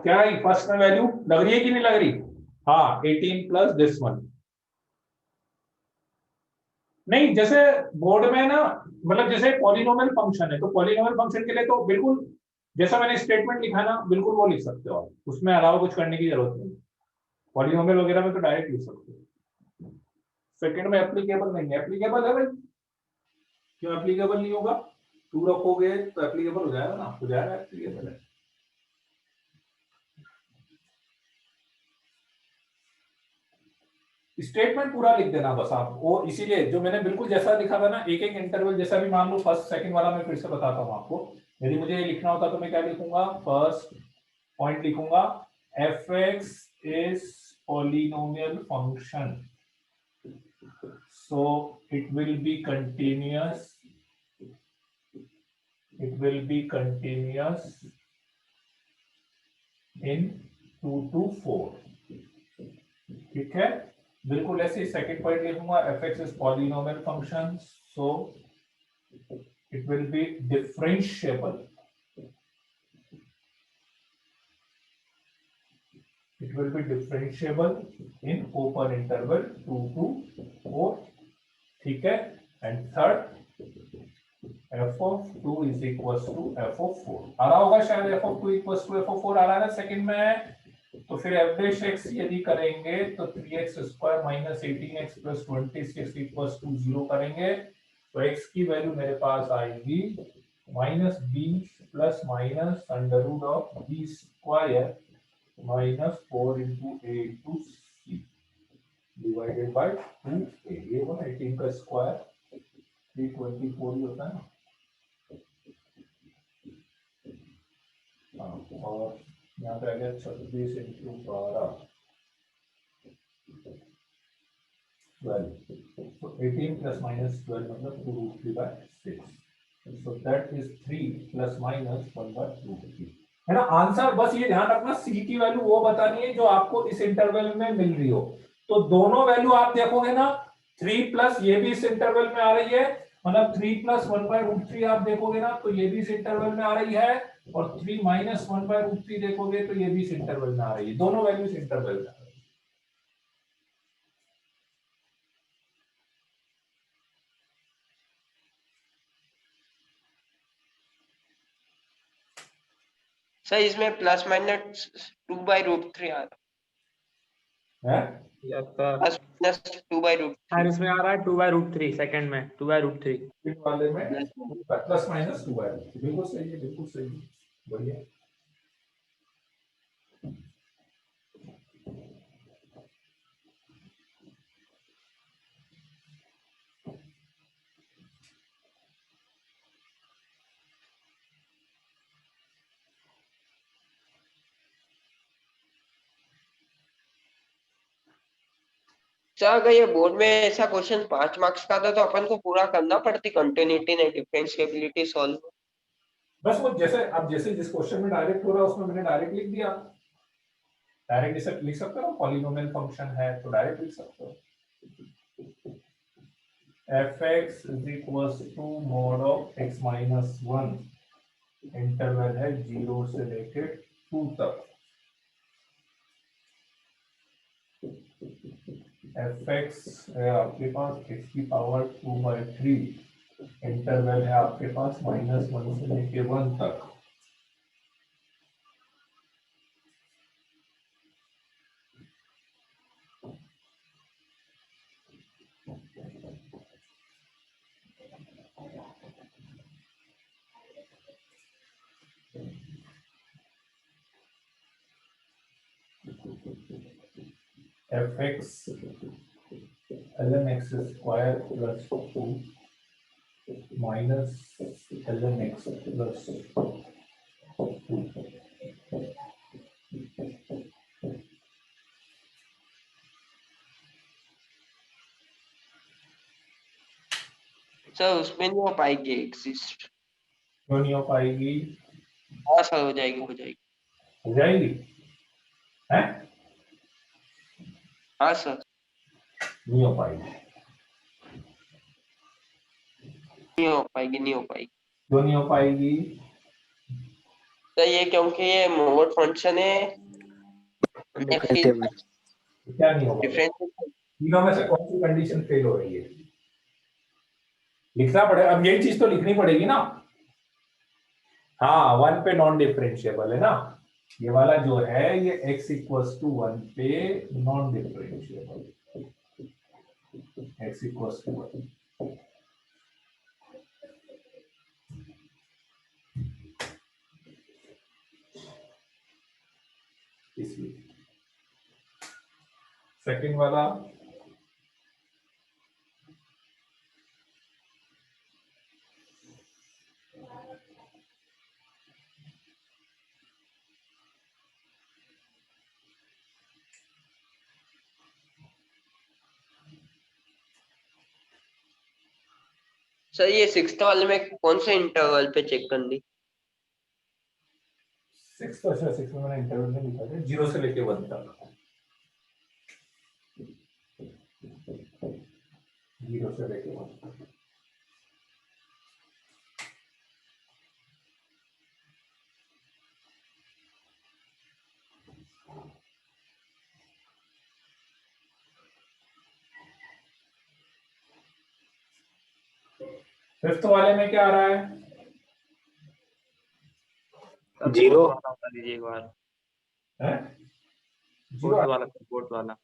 क्या है फर्स्ट में वैल्यू लग रही है कि नहीं लग रही? हाँ 18 प्लस दिस वन। नहीं, जैसे बोर्ड में ना, मतलब जैसे पॉलिनोमियल फंक्शन है तो पॉलिनोमियल फंक्शन के लिए तो बिल्कुल जैसा मैंने स्टेटमेंट लिखा ना बिल्कुल वो लिख सकते हो आप, उसमें अलावा कुछ करने की जरूरत नहीं। पॉलिनोमियल वगैरह में तो डायरेक्ट लिख सकते हो। सेकंड में एप्लीकेबल नहीं है, एप्लीकेबल है भाई, क्यों एप्लीकेबल नहीं होगा? टू रखोगे तो एप्लीकेबल हो जाएगा ना, हो जाएगा, एप्लीकेबल है। स्टेटमेंट पूरा लिख देना बस आप, वो इसीलिए जो मैंने बिल्कुल जैसा लिखा था ना, एक एक इंटरवल जैसा भी, मान लो फर्स्ट सेकंड वाला मैं फिर से बताता हूँ आपको। यदि मुझे ये लिखना होता तो मैं क्या लिखूंगा? फर्स्ट पॉइंट लिखूंगा F x is polynomial function, so it will be continuous, it will be continuous in 2 to 4। ठीक है, बिल्कुल ऐसे ही सेकंड पॉइंट लिखूंगा fx is polynomial function, so it will be differentiable, it will be differentiable in open interval 2 to 4। ठीक है, and third f of 2 is equals to f of 4 आ रहा होगा शायद, f of 2 equals to f of 4 आ रहा है ना सेकंड में। तो फिर f dash x यदि करेंगे तो 3x square minus 18x plus 26 equals to 0 करेंगे तो x की वैल्यू मेरे पास आएगी minus b plus minus under root of b square minus 4 into a to c divided by 2a। ये 118 का स्क्वायर 324 ही होता है ना। और यहाँ पे आ गया 26 इंटू 12 12, so 18 plus minus 12 मतलब 2 root 3 by 6, so that is 3 plus minus 1 by root 3 है ना आंसर। बस ये ध्यान रखना सी की वैल्यू वो बतानी है जो आपको इस इंटरवल में मिल रही हो। तो दोनों वैल्यू आप देखोगे ना, 3 प्लस ये भी इस इंटरवल में आ रही है, मतलब 3 प्लस 1 बाय रूट 3 आप देखोगे ना तो ये भी इस इंटरवल में आ रही है, और 3 माइनस 1 बाय रूट 3 देखोगे तो ये भी इस इंटरवल में आ रही है, दोनों वैल्यू इस इंटरवल में आ रही है। सर इसमें प्लस माइनस 2 बाई रूट 3 आ रहा है yes sir. Plus minus 2 by root sir इसमें आ रहा है 2/√3 सेकंड में 2/√3। फिर वाले में प्लस माइनस 2 है, बिल्कुल सही है, बिल्कुल सही है, बढ़िया। सर अगर ये बोर्ड में ऐसा क्वेश्चन 5 मार्क्स का था तो अपन को पूरा करना पड़ती कंटिन्यूटी ने डिफरेंशिएबिलिटी सॉल्व? बस वो जैसे अब जैसे जिस क्वेश्चन में डायरेक्ट हो रहा है उसमें मैंने डायरेक्ट लिख दिया, डायरेक्ट जैसे लिख सकते हो, पॉलिनोमियल फंक्शन है तो डायरेक्ट लिख सकते हो। fx is equals to mod of x minus 1, interval है 0 से लेके 2 तक। fx है आपके पास x की पावर 2/3, इंटरवल है आपके पास -1 से लेके 1 तक। fx ln x square plus 2 minus ln x plus 2। Sir उसमें नहीं हो पाएगी एग्जिस्ट। क्यों नहीं हो पाएगी? हाँ सर हो जाएगी हो जाएगी। हो जाएगी है? हाँ सर नहीं हो पाएगी। नहीं हो पाएगी नहीं हो पाएगी। क्यों नहीं हो पाएगी? तो ये क्योंकि ये मोड फंक्शन है डिफरेंशिएबल। क्या नहीं होगा? डिफरेंशियल। तीनों में से कौन सी कंडीशन फेल हो रही है? लिखना पड़ेगा। अब यही चीज तो लिखनी पड़ेगी ना। हाँ, 1 पे नॉन डिफरेंशिएबल है ना। ये वाला जो है ये x इक्वल्स टू 1 पे non differentiable, x equals to 1। इसलिए सेकंड वाला सर ये सिक्स्थ वाले में कौन से इंटरवल पे चेक करनी? 6 में मैंने इंटरवल में लिखा था 0 से लेके 1 तक। 0 से लेके 1 तक। फिफ्थ वाले में क्या आ रहा है? सर, 0 फोर्थ वाला बता दीजिए एक बार। हैं? फोर्थ वाला सर, फोर्थ वाला।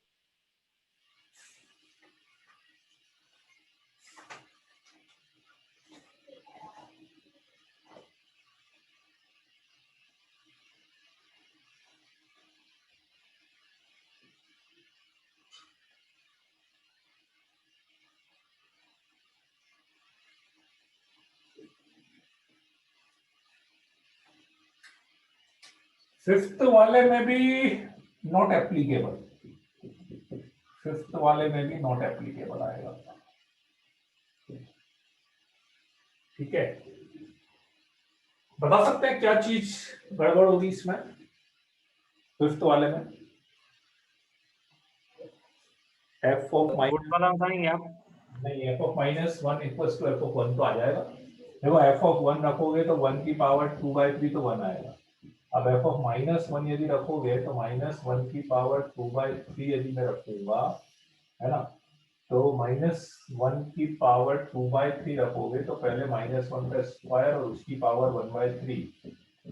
फिफ्थ वाले में भी नॉट एप्लीकेबल। फिफ्थ वाले में भी नॉट एप्लीकेबल आएगा। ठीक है, बता सकते हैं क्या चीज गड़बड़ होगी इसमें फिफ्थ वाले में? एफ ऑफ फोर्थ वाला बताएंगे आप? नहीं, f of -1 equals to f of 1 तो आ जाएगा। देखो एफ ऑफ 1 रखोगे तो 1 की पावर 2/3 तो 1 आएगा। अब एफ ऑफ -1 यदि रखोगे तो -1 की पावर 2/3 यदि मैं रखूंगा, है ना, तो -1 की पावर 2/3 रखोगे तो पहले -1 का स्क्वायर और उसकी पावर 1/3,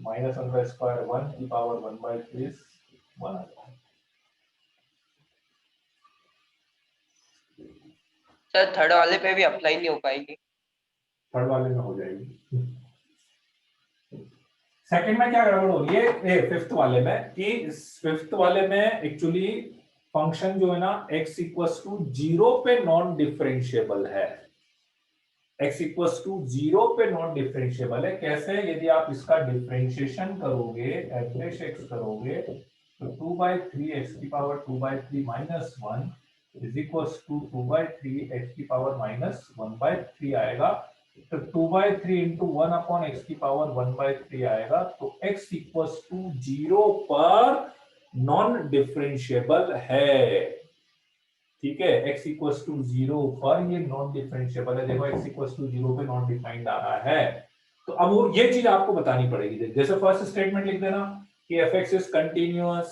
-1 का स्क्वायर 1 की पावर 1/3 1 आ जाएगा। सर थर्ड वाले पे भी अप्लाई नहीं हो पाएगी? थर्ड वाले में हो जाएगी। सेकंड में क्या गड़बड़ हो रही है फिफ्थ वाले में कि फिफ्थ वाले में एक्चुअली फंक्शन जो है ना x इक्वल्स टू 0 पे नॉन डिफरेंशिएबल है। x इक्वल्स टू 0 पे नॉन डिफरेंशिएबल है। कैसे? यदि आप इसका डिफरेंशिएशन करोगे, एवरेज x करोगे तो 2/3 x की power 2/3 -1 is equals to 2/3 x की पावर -1/3 आएगा। तो 2/3 इंटू 1 अपॉन एक्स की पावर 1/3 आएगा। तो x इक्वल्स टू 0 पर नॉन डिफरेंशिएबल है। ठीक है, x इक्वल्स टू 0 पर ये नॉन डिफरेंशिएबल है। देखो x इक्वल्स टू 0 पे नॉन डिफाइंड आ रहा है। तो अब वो ये चीज आपको बतानी पड़ेगी। जैसे फर्स्ट स्टेटमेंट लिख देना कि f(x) इज कंटिन्यूअस,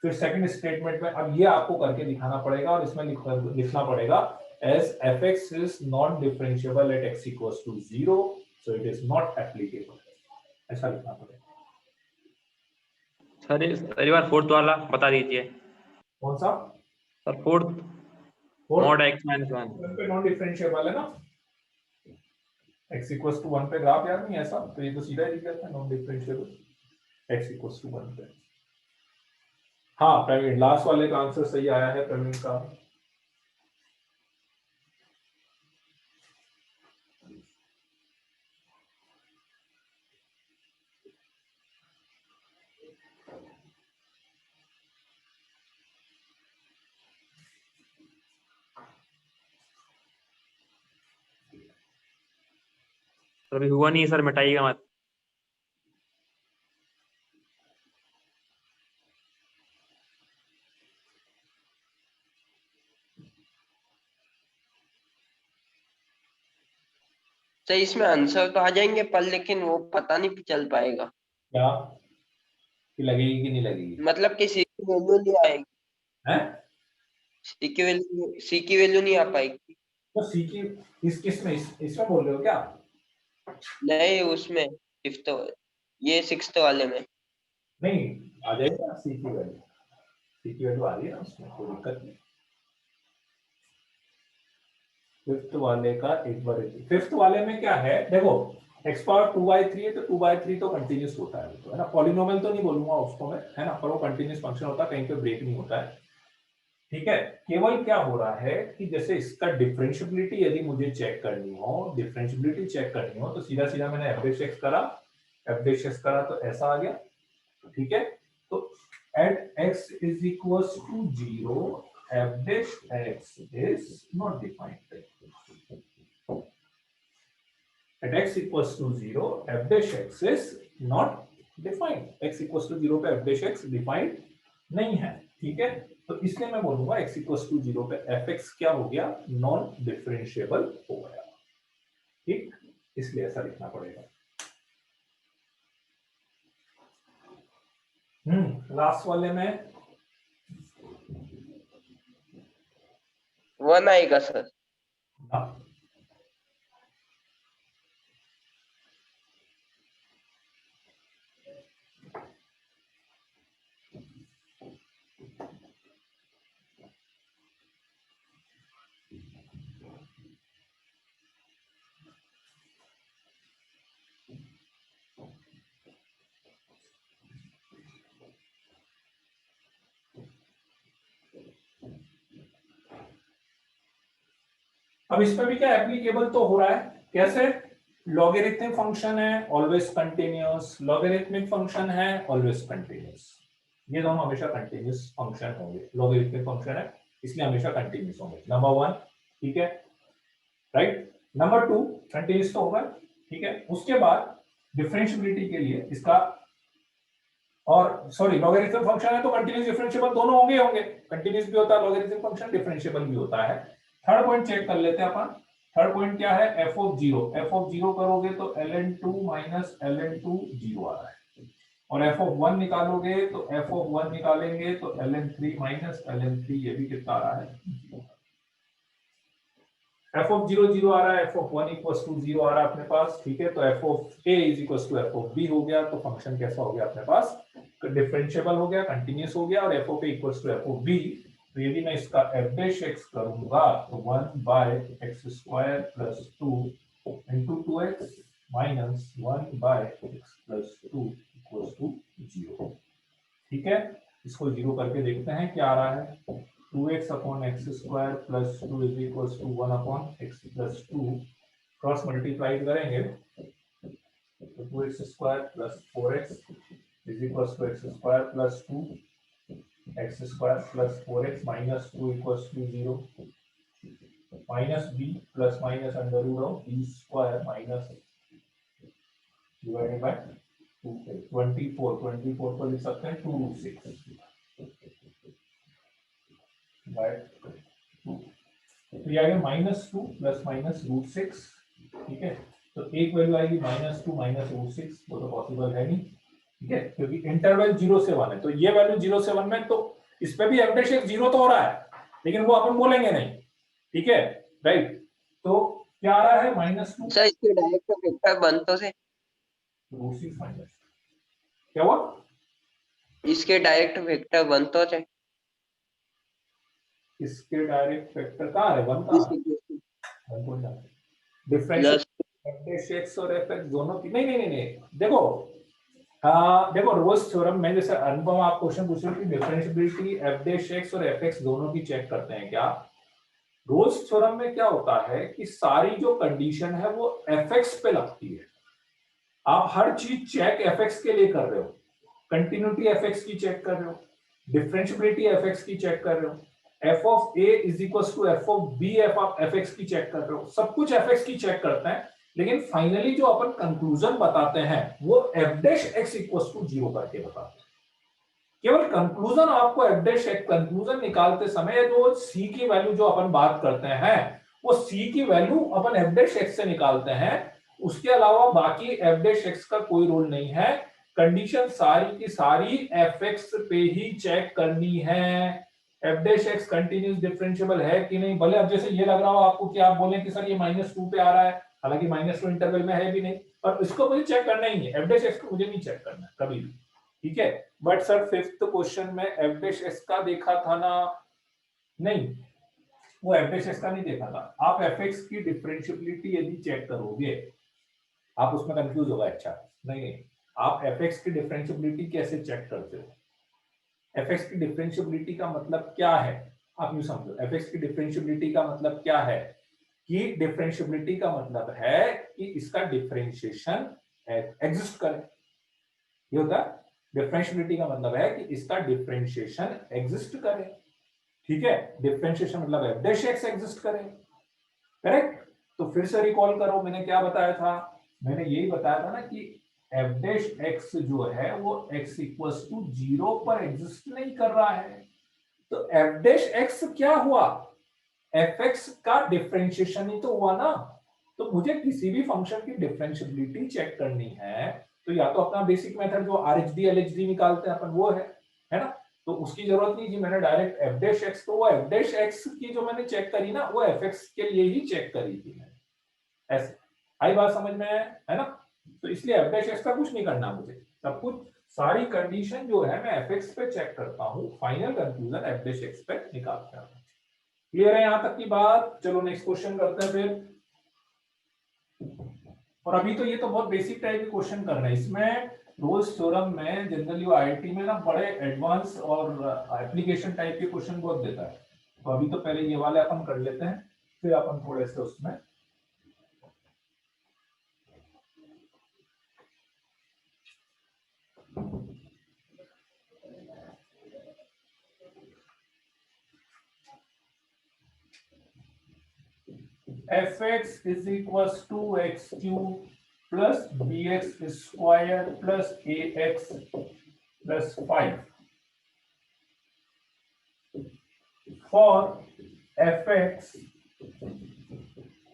फिर सेकंड स्टेटमेंट में अब ये आपको करके दिखाना पड़ेगा और इसमें लिखना पड़ेगा as f(x) is non-differentiable at x equals to 0, so it is not applicable। ऐसा लिखना पड़ेगा। सर एक बार फोर्थ वाला बता दीजिए। कौन सा? सर फोर्थ, mod x -1 पे नॉन डिफरेंशिएबल है ना। x इक्वल्स टू 1 पे ग्राफ याद नहीं ऐसा, तो ये तो सीधा ही दिख जाता है non differentiable x equals to 1 पे। हाँ प्रवीण, लास्ट वाले का आंसर सही आया है प्रवीण का। सर अभी हुआ नहीं है सर, मिटाइएगा मत। तो इसमें आंसर तो आ जाएंगे पर लेकिन वो पता नहीं चल पाएगा, क्या कि लगेगी कि नहीं लगेगी मतलब कि सी की वैल्यू नहीं आएगी, है? सी की वैल्यू नहीं आ पाएगी। तो सी की इस किस में इसमें बोल रहे हो क्या? नहीं उसमें फिफ्थ, ये सिक्स्थ वाले में। नहीं आ जाएगा सी की वैल्यू, सी की वैल्यू आ रही है ना उसमें, कोई दिक्कत नहीं। फिफ्थ वाले का एक बार, फिफ्थ वाले में क्या है देखो, x पावर 2/3 है तो 2/3 तो कंटिन्यूस होता है, तो है ना, पॉलिनोमियल तो नहीं बोलूंगा उसको मैं, है ना, पर वो कंटिन्यूस फंक्शन होता है, कहीं पे ब्रेक नहीं होता है। ठीक है, केवल क्या हो रहा है कि जैसे इसका डिफरेंशिएबिलिटी यदि मुझे चेक करनी हो, डिफरेंशिएबिलिटी चेक करनी हो, तो सीधा सीधा मैंने f करा, f करा तो ऐसा आ गया। ठीक है, तो at x is equals to 0 f dash x is not defined. At x equals to 0 f dash x is not defined. x equals to 0 पे f dash x defined नहीं है। ठीक है, तो इसलिए मैं बोलूंगा x equals to 0 पे fx क्या हो गया, नॉन डिफरेंशिएबल हो गया। ठीक, इसलिए ऐसा लिखना पड़ेगा। लास्ट वाले में 1 आएगा सर। हाँ, अब इसमें भी क्या एप्लीकेबल तो हो रहा है, कैसे? लॉगरिथमिक फंक्शन है ऑलवेज कंटिन्यूअस, लॉगरिथमिक फंक्शन है ऑलवेज कंटिन्यूअस, ये दोनों हमेशा कंटिन्यूअस फंक्शन होंगे। लॉगरिथमिक फंक्शन है इसलिए हमेशा कंटिन्यूअस होंगे, नंबर 1। ठीक है, राइट। नंबर 2 कंटिन्यूअस तो होगा, ठीक है। उसके बाद डिफरेंशिएबिलिटी के लिए इसका, और सॉरी लॉगरिथमिक फंक्शन है तो कंटिन्यूअस डिफरेंशिएबल दोनों होंगे होंगे, कंटिन्यूअस भी होता है लॉगरिथमिक फंक्शन, डिफरेंशिएबल भी होता है। थर्ड पॉइंट चेक कर लेते हैं अपन। थर्ड पॉइंट क्या है, f ऑफ 0 करोगे तो ln2 माइनस ln2 0 आ रहा है, और f ऑफ 1 निकालोगे तो f ऑफ 1 निकालेंगे तो ln3 माइनस ln3, ये भी कितना आ रहा है, f ऑफ 0 0 आ रहा है, f ऑफ 1 इक्वल्स टू 0 आ रहा है अपने पास। ठीक है, तो f of a is equals to f of b हो गया, तो फंक्शन कैसा हो गया अपने पास, डिफरेंशिएबल हो गया, कंटीन्यूअस हो गया, और f of a equals to f of b। तो यदि मैं इसका f डैश x करूंगा तो 1 by x square plus 2 into 2x minus 1 by x plus 2 equals to 0। ठीक है, इसको 0 करके देखते हैं क्या आ रहा है, 2x upon x square plus 2 is equals to 1 upon x plus 2, cross multiply करेंगे तो 2x square plus 4x is equals to x square plus 2 x square plus 4x minus 2 equals to 0, minus b plus minus under root of b square minus divided by 24 को लिख सकते हैं 2 रूट 6 बाय 2, तो ये आ गया -2 प्लस माइनस रूट 6। ठीक है, तो एक वैल्यू आएगी -2 माइनस रूट 6, वो तो पॉसिबल है नहीं। ठीक है, क्योंकि इंटरवल 0 से 1 है, तो ये वैल्यू 0 से 1 में, तो इस पे भी f डैश x 0 तो हो रहा है, लेकिन वो अपन बोलेंगे नहीं। ठीक है, राइट, तो क्या आ रहा है -2 सर इसके डायरेक्ट वेक्टर बनते से, रूट 6 माइनस, क्या हुआ, इसके डायरेक्ट वेक्टर बनते से इसके डायरेक्ट वेक्टर कहां है, 1 कहां है, 1 को differential plus f dash x और एफ एक्स दोनों की, नहीं नहीं नहीं नहीं, देखो देखो रोल्स थ्योरम में जैसे अनुपम आप क्वेश्चन पूछ रहे हो कि डिफरेंशिएबिलिटी एफ डैश एक्स और एफ एक्स दोनों की चेक करते हैं क्या। रोल्स थ्योरम में क्या होता है कि सारी जो कंडीशन है वो एफ एक्स पे लगती है। आप हर चीज चेक एफ एक्स के लिए कर रहे हो, कंटिन्यूटी एफ एक्स की चेक कर रहे हो, डिफरेंशिएबिलिटी एफ एक्स की चेक कर रहे हो, f of a is equal to f of b f x की चेक कर रहे हो, सब कुछ एफ एक्स की चेक करते हैं। लेकिन फाइनली जो अपन कंक्लूजन बताते हैं वो f dash x equal to 0 करके बताते हैं। केवल कंक्लूजन आपको एफ डैश एक्स कंक्लूजन निकालते समय जो सी की वैल्यू जो अपन बात करते हैं वो सी की वैल्यू अपन एफ डैश एक्स से निकालते हैं। उसके अलावा बाकी एफ डैश एक्स का कोई रोल नहीं है। कंडीशन सारी की सारी एफ एक्स पे ही चेक करनी है। F dash x continuous differentiable है कि नहीं, भले अब जैसे ये लग रहा हो आपको कि आप बोले कि सर ये -2 पे आ रहा है, हालांकि -2 इंटरवल में है भी नहीं, पर इसको मुझे चेक करना ही है। एफ डैश एक्स को मुझे नहीं चेक करना कभी भी, ठीक है। बट सर फिफ्थ क्वेश्चन में एफ डैश एक्स का देखा था ना, नहीं वो एफ डैश एक्स का नहीं देखा था। आप एफ एक्स की डिफरेंशिएबिलिटी यदि चेक करोगे आप उसमें कंफ्यूज होगा, अच्छा नहीं नहीं, आप एफ एक्स की डिफरेंशिएबिलिटी कैसे चेक करते हो। एफ एक्स की डिफरेंशिएबिलिटी का मतलब क्या है, आप यूं समझो, एफ एक्स की डिफरेंशिएबिलिटी का मतलब क्या है कि डिफरेंशिएबिलिटी का मतलब है कि इसका डिफरेंशिएशन एग्जिस्ट करे। ये होता है डिफरेंशिएबिलिटी का मतलब है कि इसका डिफरेंशिएशन एग्जिस्ट करे, ठीक है। डिफरेंशिएशन मतलब एफ डैश एक्स एग्जिस्ट करे, करेक्ट। तो फिर से रिकॉल करो मैंने क्या बताया था, मैंने यही बताया था ना कि एफ डैश एक्स जो है वो x इक्वल्स टू 0 पर एग्जिस्ट नहीं कर रहा है। तो एफ डैश एक्स क्या हुआ, एफ एक्स का डिफरेंशिएशन ही तो हुआ ना। तो मुझे किसी भी फंक्शन की डिफरेंशिएबिलिटी चेक करनी है तो या तो अपना बेसिक मेथड जो आरएचडी एलएचडी निकालते हैं अपन वो है ना, तो उसकी जरूरत नहीं जी, मैंने डायरेक्ट एफ डैश एक्स, तो वो एफ डैश एक्स की जो मैंने चेक करी ना वो एफ एक्स के लिए ही चेक करी थी मैंने। ऐसे आई बात समझ में है ना। तो इसलिए एफ डैश एक्स का कुछ नहीं करना मुझे, सब कुछ सारी कंडीशन जो है मैं एफ एक्स पे चेक करता हूँ, final conclusion F dash x पे निकालता हूँ। क्लियर है यहां तक की बात। चलो नेक्स्ट क्वेश्चन करते हैं फिर। और अभी तो ये तो बहुत बेसिक टाइप के क्वेश्चन कर रहे हैं, इसमें रोल्स थ्योरम में जनरली आईआईटी में ना बड़े एडवांस और एप्लीकेशन टाइप के क्वेश्चन बहुत देता है। तो अभी तो पहले ये वाले अपन कर लेते हैं, फिर अपन थोड़े से उसमें fx is equals to x cube plus bx square plus ax plus 5 for fx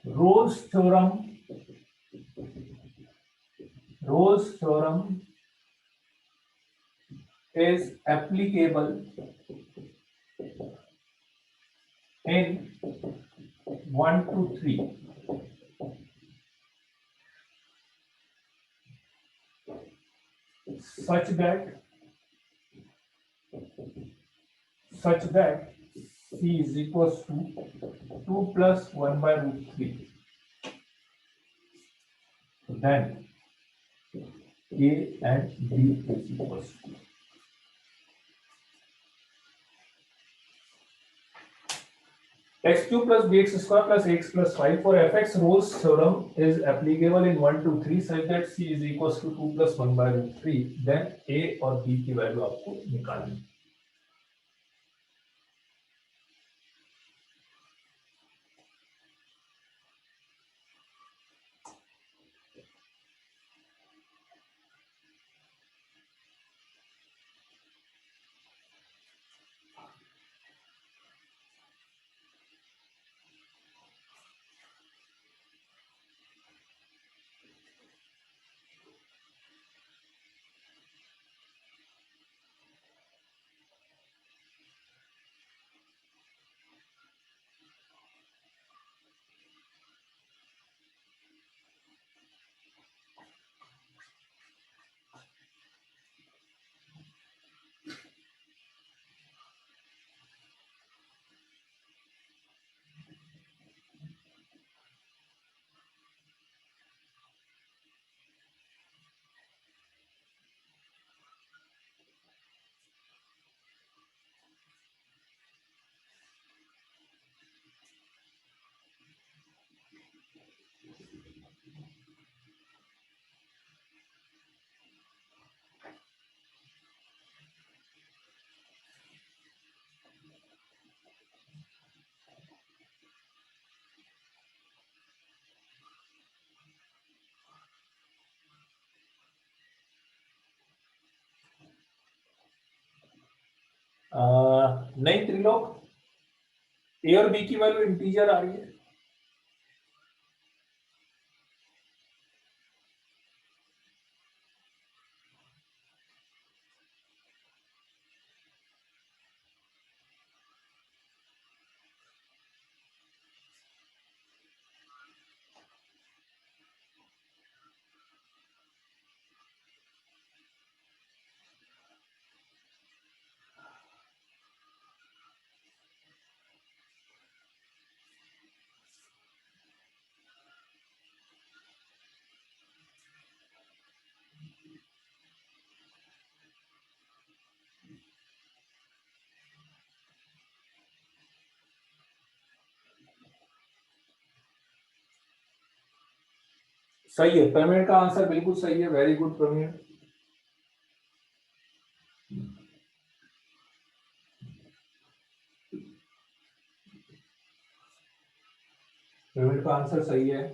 Rolle's theorem is applicable in 1 to 3 such that c is equals to 2 plus 1 by root 3. Then a and b is equals to x cube plus bx square plus ax plus 5 for fx Rolle's theorem is applicable in 1 to 3 such that c is equals to 2 plus 1 by root 3. Then a और b की वैल्यू आपको निकालनी। नहीं त्रिलोक, ए और बी की वैल्यू इंटीजर आ रही है। सही है, प्रवीण का आंसर बिल्कुल सही है, वेरी गुड प्रवीण। प्रवीण का आंसर सही है।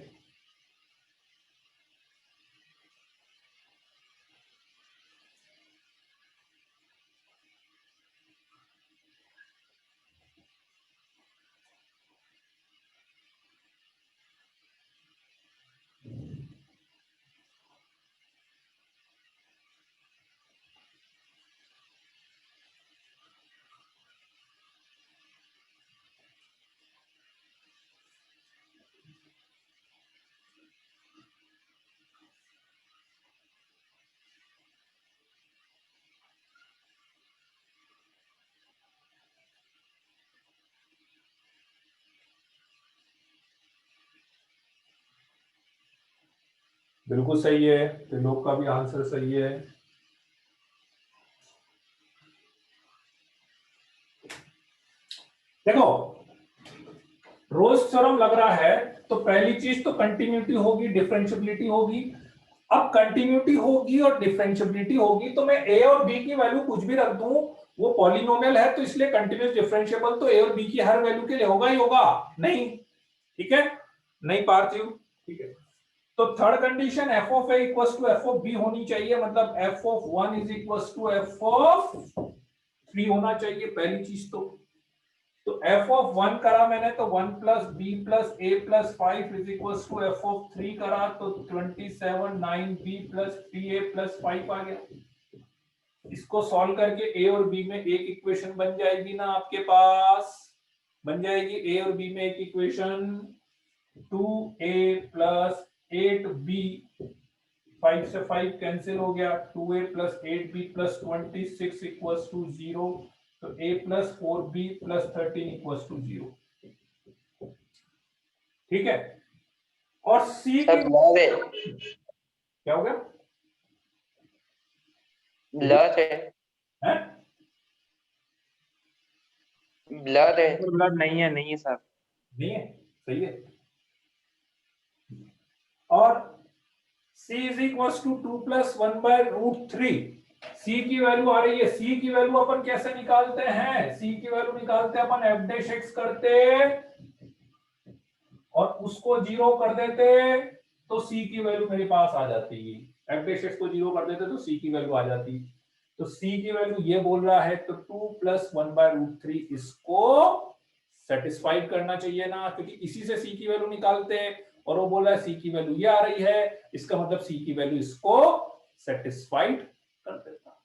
बिल्कुल सही है, त्रिलोक का भी आंसर सही है। देखो रोल्स थ्योरम लग रहा है तो पहली चीज तो कंटिन्यूटी होगी, डिफरेंशिएबिलिटी होगी। अब कंटिन्यूटी होगी और डिफरेंशिएबिलिटी होगी तो मैं ए और बी की वैल्यू कुछ भी रख दूं, वो पॉलिनोमियल है तो इसलिए कंटिन्यूस डिफरेंशिएबल तो ए और बी की हर वैल्यू के लिए होगा ही होगा। नहीं, ठीक है, नहीं पार्थिव, ठीक है। तो third condition f of a equals to f of b होनी चाहिए, मतलब f of 1 is equals to f of 3 होना चाहिए पहली चीज। तो एफ ऑफ 1 करा मैंने तो 1 plus b plus a plus 5 is equals to f of 3 करा तो 27 9 बी प्लस 3 ए प्लस 5 आ गया। इसको सॉल्व करके ए और बी में एक इक्वेशन बन जाएगी ना आपके पास, बन जाएगी ए और बी में एक इक्वेशन 2a प्लस 8b, 5 से 5 कैंसिल हो गया, 2a plus 8b plus 26 equals to 0, तो a plus 4b plus 13 equals to 0, ठीक है। और c की क्या हो गया, ब्लर है, हैं? ब्लर है, ब्लड नहीं है, नहीं है सर। नहीं है, सही है। और c is equals to 2 plus 1 by root 3, c की वैल्यू आ रही है। c की वैल्यू अपन कैसे निकालते हैं, c की वैल्यू निकालते हैं अपन f डैश x करते और उसको 0 कर देते तो c की वैल्यू मेरे पास आ जाती है। f डैश x को 0 कर देते तो c की वैल्यू आ जाती। तो c की वैल्यू ये बोल रहा है तो 2 प्लस 1 बाय रूट 3 इसको सेटिस्फाइड करना चाहिए ना, क्योंकि इसी से c की वैल्यू निकालते हैं और वो बोल रहा है c की वैल्यू ये आ रही है, इसका मतलब c की वैल्यू इसको सेटिस्फाइड कर देता है।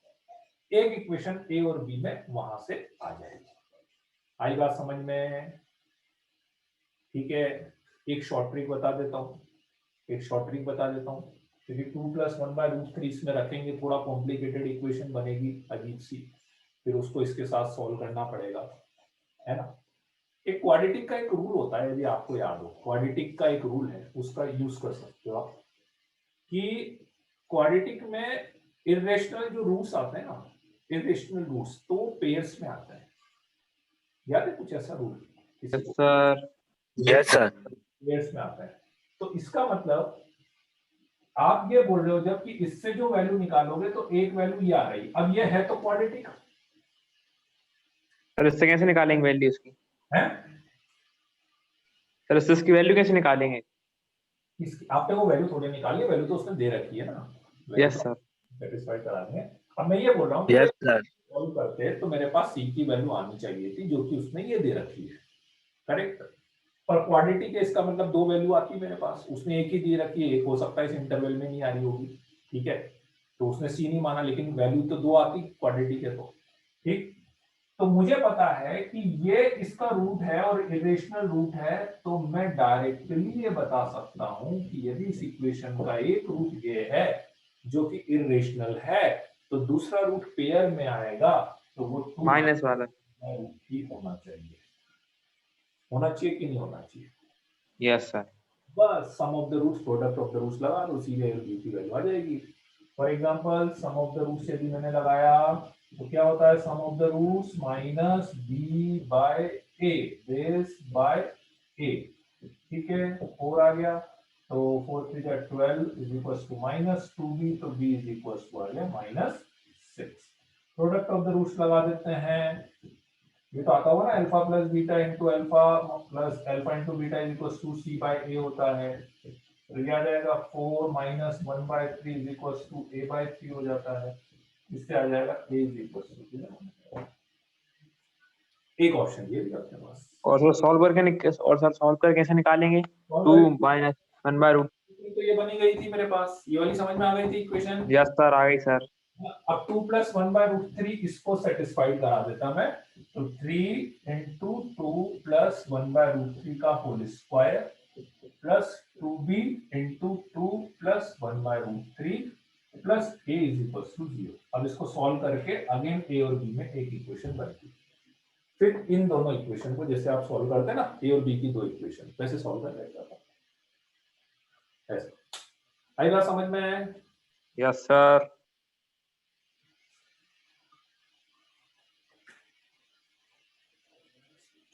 एक इक्वेशन a और b में वहां से आ जाएगी। आई बात समझ में, ठीक है। एक शॉर्ट ट्रिक बता देता हूँ, एक शॉर्ट ट्रिक बता देता हूँ, क्योंकि 2 प्लस 1 बाय रूट 3 इसमें रखेंगे थोड़ा कॉम्प्लिकेटेड इक्वेशन बनेगी अजीब सी, फिर उसको इसके साथ सॉल्व करना पड़ेगा, है ना। एक क्वाड्रेटिक का एक रूल होता है, यदि आपको याद हो, क्वाड्रेटिक का एक रूल है, उसका यूज कर सकते हो आप, कि क्वाड्रेटिक में इरेशनल जो रूट्स आते हैं ना, इरेशनल रूट्स तो पेयर्स में आते हैं। याद है कुछ ऐसा rule? Yes sir. Yes sir. Pairs में आता है। तो इसका मतलब आप ये बोल रहे हो जब कि इससे जो वैल्यू निकालोगे तो एक वैल्यू ये आ रही, अब ये है तो क्वाड्रेटिक सर इससे कैसे निकालेंगे वैल्यू इसकी? है। सर इससे इसकी वैल्यू कैसे निकालेंगे? इसकी आपने वो वैल्यू थोड़ी निकाली है, वैल्यू तो उसने दे रखी है ना, यस सर। सेटिस्फाई करा देंगे। अब मैं ये बोल रहा हूँ यस सर। सॉल्व करते तो मेरे पास सी की वैल्यू आनी चाहिए थी जो कि उसने ये दे रखी है, करेक्ट। पर क्वाड्रेटिक है इसका मतलब दो वैल्यू आती है मेरे पास, उसने एक ही दे रखी है, एक हो सकता है इस इंटरवल में नहीं आ रही होगी, ठीक है, तो उसने सी नहीं माना, लेकिन वैल्यू तो दो आती क्वाड्रेटिक है तो ठीक। तो मुझे पता है कि ये इसका रूट है और इरेशनल रूट है, तो मैं डायरेक्टली ये बता सकता हूं कि यदि इस इक्वेशन का एक रूट ये है जो कि इरेशनल है, तो दूसरा रूट पेयर में आएगा, तो वो टू माइनस वाला। रूट ही होना चाहिए। होना चाहिए कि नहीं होना चाहिए? Yes sir. बस sum of the roots, product of the roots लगा दो, सीधे बी की वैल्यू आ जाएगी। For example sum of the roots यदि मैंने लगाया तो क्या होता है, sum of the roots minus b by a base by a, ठीक है, 4 आ गया, तो 4 3 जा 12 is equals to minus 2b, तो b इज इक्वल्स टू आ गया minus 6। Product of the roots लगा देते हैं, ये तो आता हुआ ना, alpha plus beta into alpha plus alpha into beta is equals to c by a होता है, तो ये आ जाएगा 4 minus 1 by 3 is equals to a by 3 हो जाता है, इससे आ जाएगा a इज इक्वल्स टू, एक ऑप्शन ये भी अपने पास। और सर सॉल्व करके, और सर सॉल्व कर कैसे निकालेंगे? 2 माइनस 1 बाय रूट। तो ये बनी गई थी मेरे पास, ये वाली समझ में आ गई थी इक्वेशन। यस सर आ गई सर। अब 2 प्लस 1 बाय रूट 3 इसको सेटिस्फाइड करा देता मैं, तो 3 इंटू 2 प्लस 1 बाय रूट 3 का whole square plus 2b into 2 plus 1 by root 3 plus a is equal to 0। अब इसको सॉल्व करके अगेन a और b में एक इक्वेशन बनती, फिर इन दोनों इक्वेशन को जैसे आप सॉल्व करते हैं ना, a और b की दो इक्वेशन वैसे सॉल्व कर लेगा, ऐसे आई बात समझ में? Yes sir.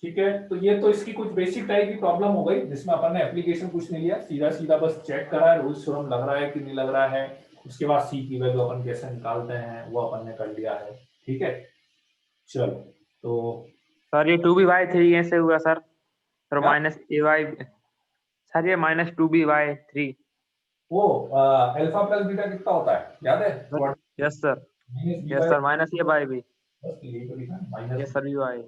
ठीक है, तो ये तो इसकी कुछ बेसिक टाइप की प्रॉब्लम हो गई जिसमें अपन ने एप्लीकेशन कुछ नहीं लिया, सीधा सीधा बस चेक करा है रूल्स थ्योरम लग रहा है कि नहीं लग रहा है, उसके बाद सी की वैल्यू अपन कैसे निकालते हैं वो अपन ने कर लिया है, ठीक है। चलो तो सर ये 2b/3 कैसे हुआ सर? सर क्या? माइनस ए वाई, सर ये माइनस 2b/3। वो अल्फा प्लस बीटा कितना होता है याद है? Yes sir. Minus yes sir minus a by b. बस यही तो लिखा है, yes minus, sir you I.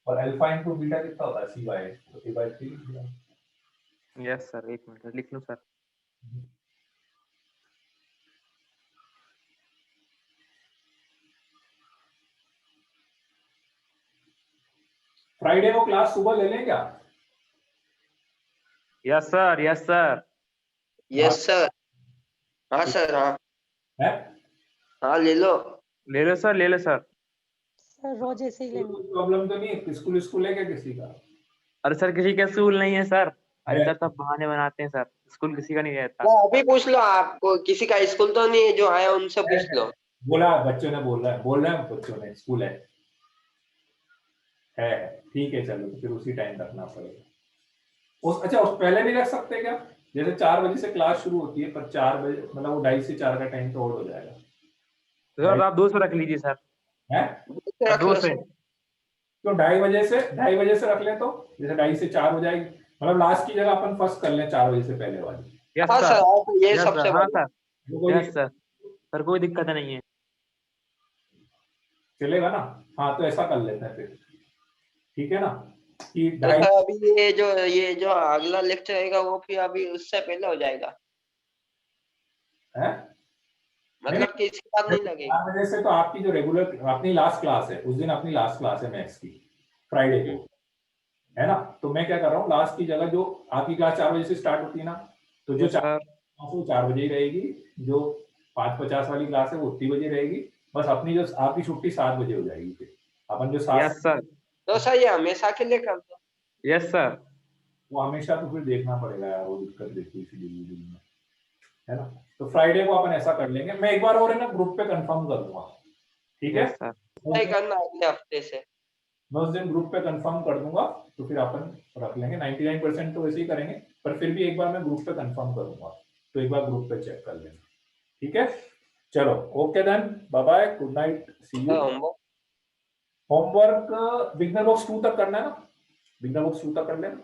और अल्फा इनटू बीटा कितना होता है? सी बाय, तो सी बाय 3 लिख दिया। यस सर एक मिनट लिख लूं सर। फ्राइडे को क्लास सुबह ले लें क्या? Yes sir yes sir. Yes sir. हाँ सर, हाँ है हाँ ले लो। ले लो सर ले लो सर। सर रोज ऐसे ही लेंगे। कोई प्रॉब्लम तो नहीं है? स्कूल स्कूल है क्या किसी का? अरे सर किसी का स्कूल नहीं है सर। अरे है। सर सब बहाने बनाते हैं सर, स्कूल किसी का नहीं रहता। वो अभी पूछ लो, आपको किसी का स्कूल तो नहीं है जो आया उनसे पूछ लो। बोला बच्चों ने, बोल रहे हैं बच्चों ने स्कूल है, ठीक है, चलो तो फिर उसी टाइम रखना पड़ेगा। उस अच्छा उस पहले नहीं रख सकते क्या? जैसे 4 बजे से क्लास शुरू होती है, पर 4 बजे मतलब वो 2:30 से 4 का टाइम तो और हो जाएगा, तो सर आप 2 से रख लीजिए सर। है? रख 2 लो से। सर। तो 2:30 से रख ले, तो जैसे 2:30 से 4 हो जाएगी, मतलब लास्ट की जगह अपन फर्स्ट कर लें 4 बजे से पहले वाली। यस हाँ सर। सर, हाँ, तो ये यस सबसे सर हाँ बढ़िया। सर। वो कोई यस सर। सर कोई दिक्कत नहीं है। चलेगा ना? हाँ तो ऐसा कर लेते हैं फिर, ठीक है ना, कि तो 2:30 सर अभी ये जो अगला लेक्चर रहेगा वो फिर अभी उससे पहले हो जाएगा, है, मतलब कि इसके बाद नहीं लगेगी। 4 बजे से तो आपकी जो रेगुलर अपनी लास्ट क्लास है, उस दिन अपनी लास्ट क्लास है मैथ्स की, फ्राइडे को, है ना। तो मैं क्या कर रहा हूँ, लास्ट की जगह जो आपकी क्लास 4 बजे से स्टार्ट होती है ना, तो जो यस 4 सर। वो 4 बजे ही रहेगी, जो 5:50 वाली क्लास है वो उतनी बजे रहेगी, बस अपनी जो आपकी छुट्टी 7 बजे हो जाएगी, फिर अपन जो 7, यस सर। तो सर ये हमेशा के लिए कर दो। Yes sir. वो हमेशा तो फिर देखना पड़ेगा यार, वो दिक्कत देखी इसीलिए में, है ना। तो फ्राइडे को अपन ऐसा कर लेंगे, मैं एक बार और है ना ग्रुप पे कंफर्म कर दूंगा, ठीक है। Yes sir. नहीं करना अगले हफ्ते से। मैं उस दिन ग्रुप पे कंफर्म कर दूंगा, तो फिर अपन रख लेंगे, 99% तो वैसे ही करेंगे, पर फिर भी एक बार मैं ग्रुप पे कंफर्म करूंगा, तो एक बार ग्रुप पे चेक कर लेना, ठीक है। चलो okay then, bye bye, good night, see you. Homework homework beginner box 2 तक करना है ना, बिगनर बॉक्स 2 तक कर लेना।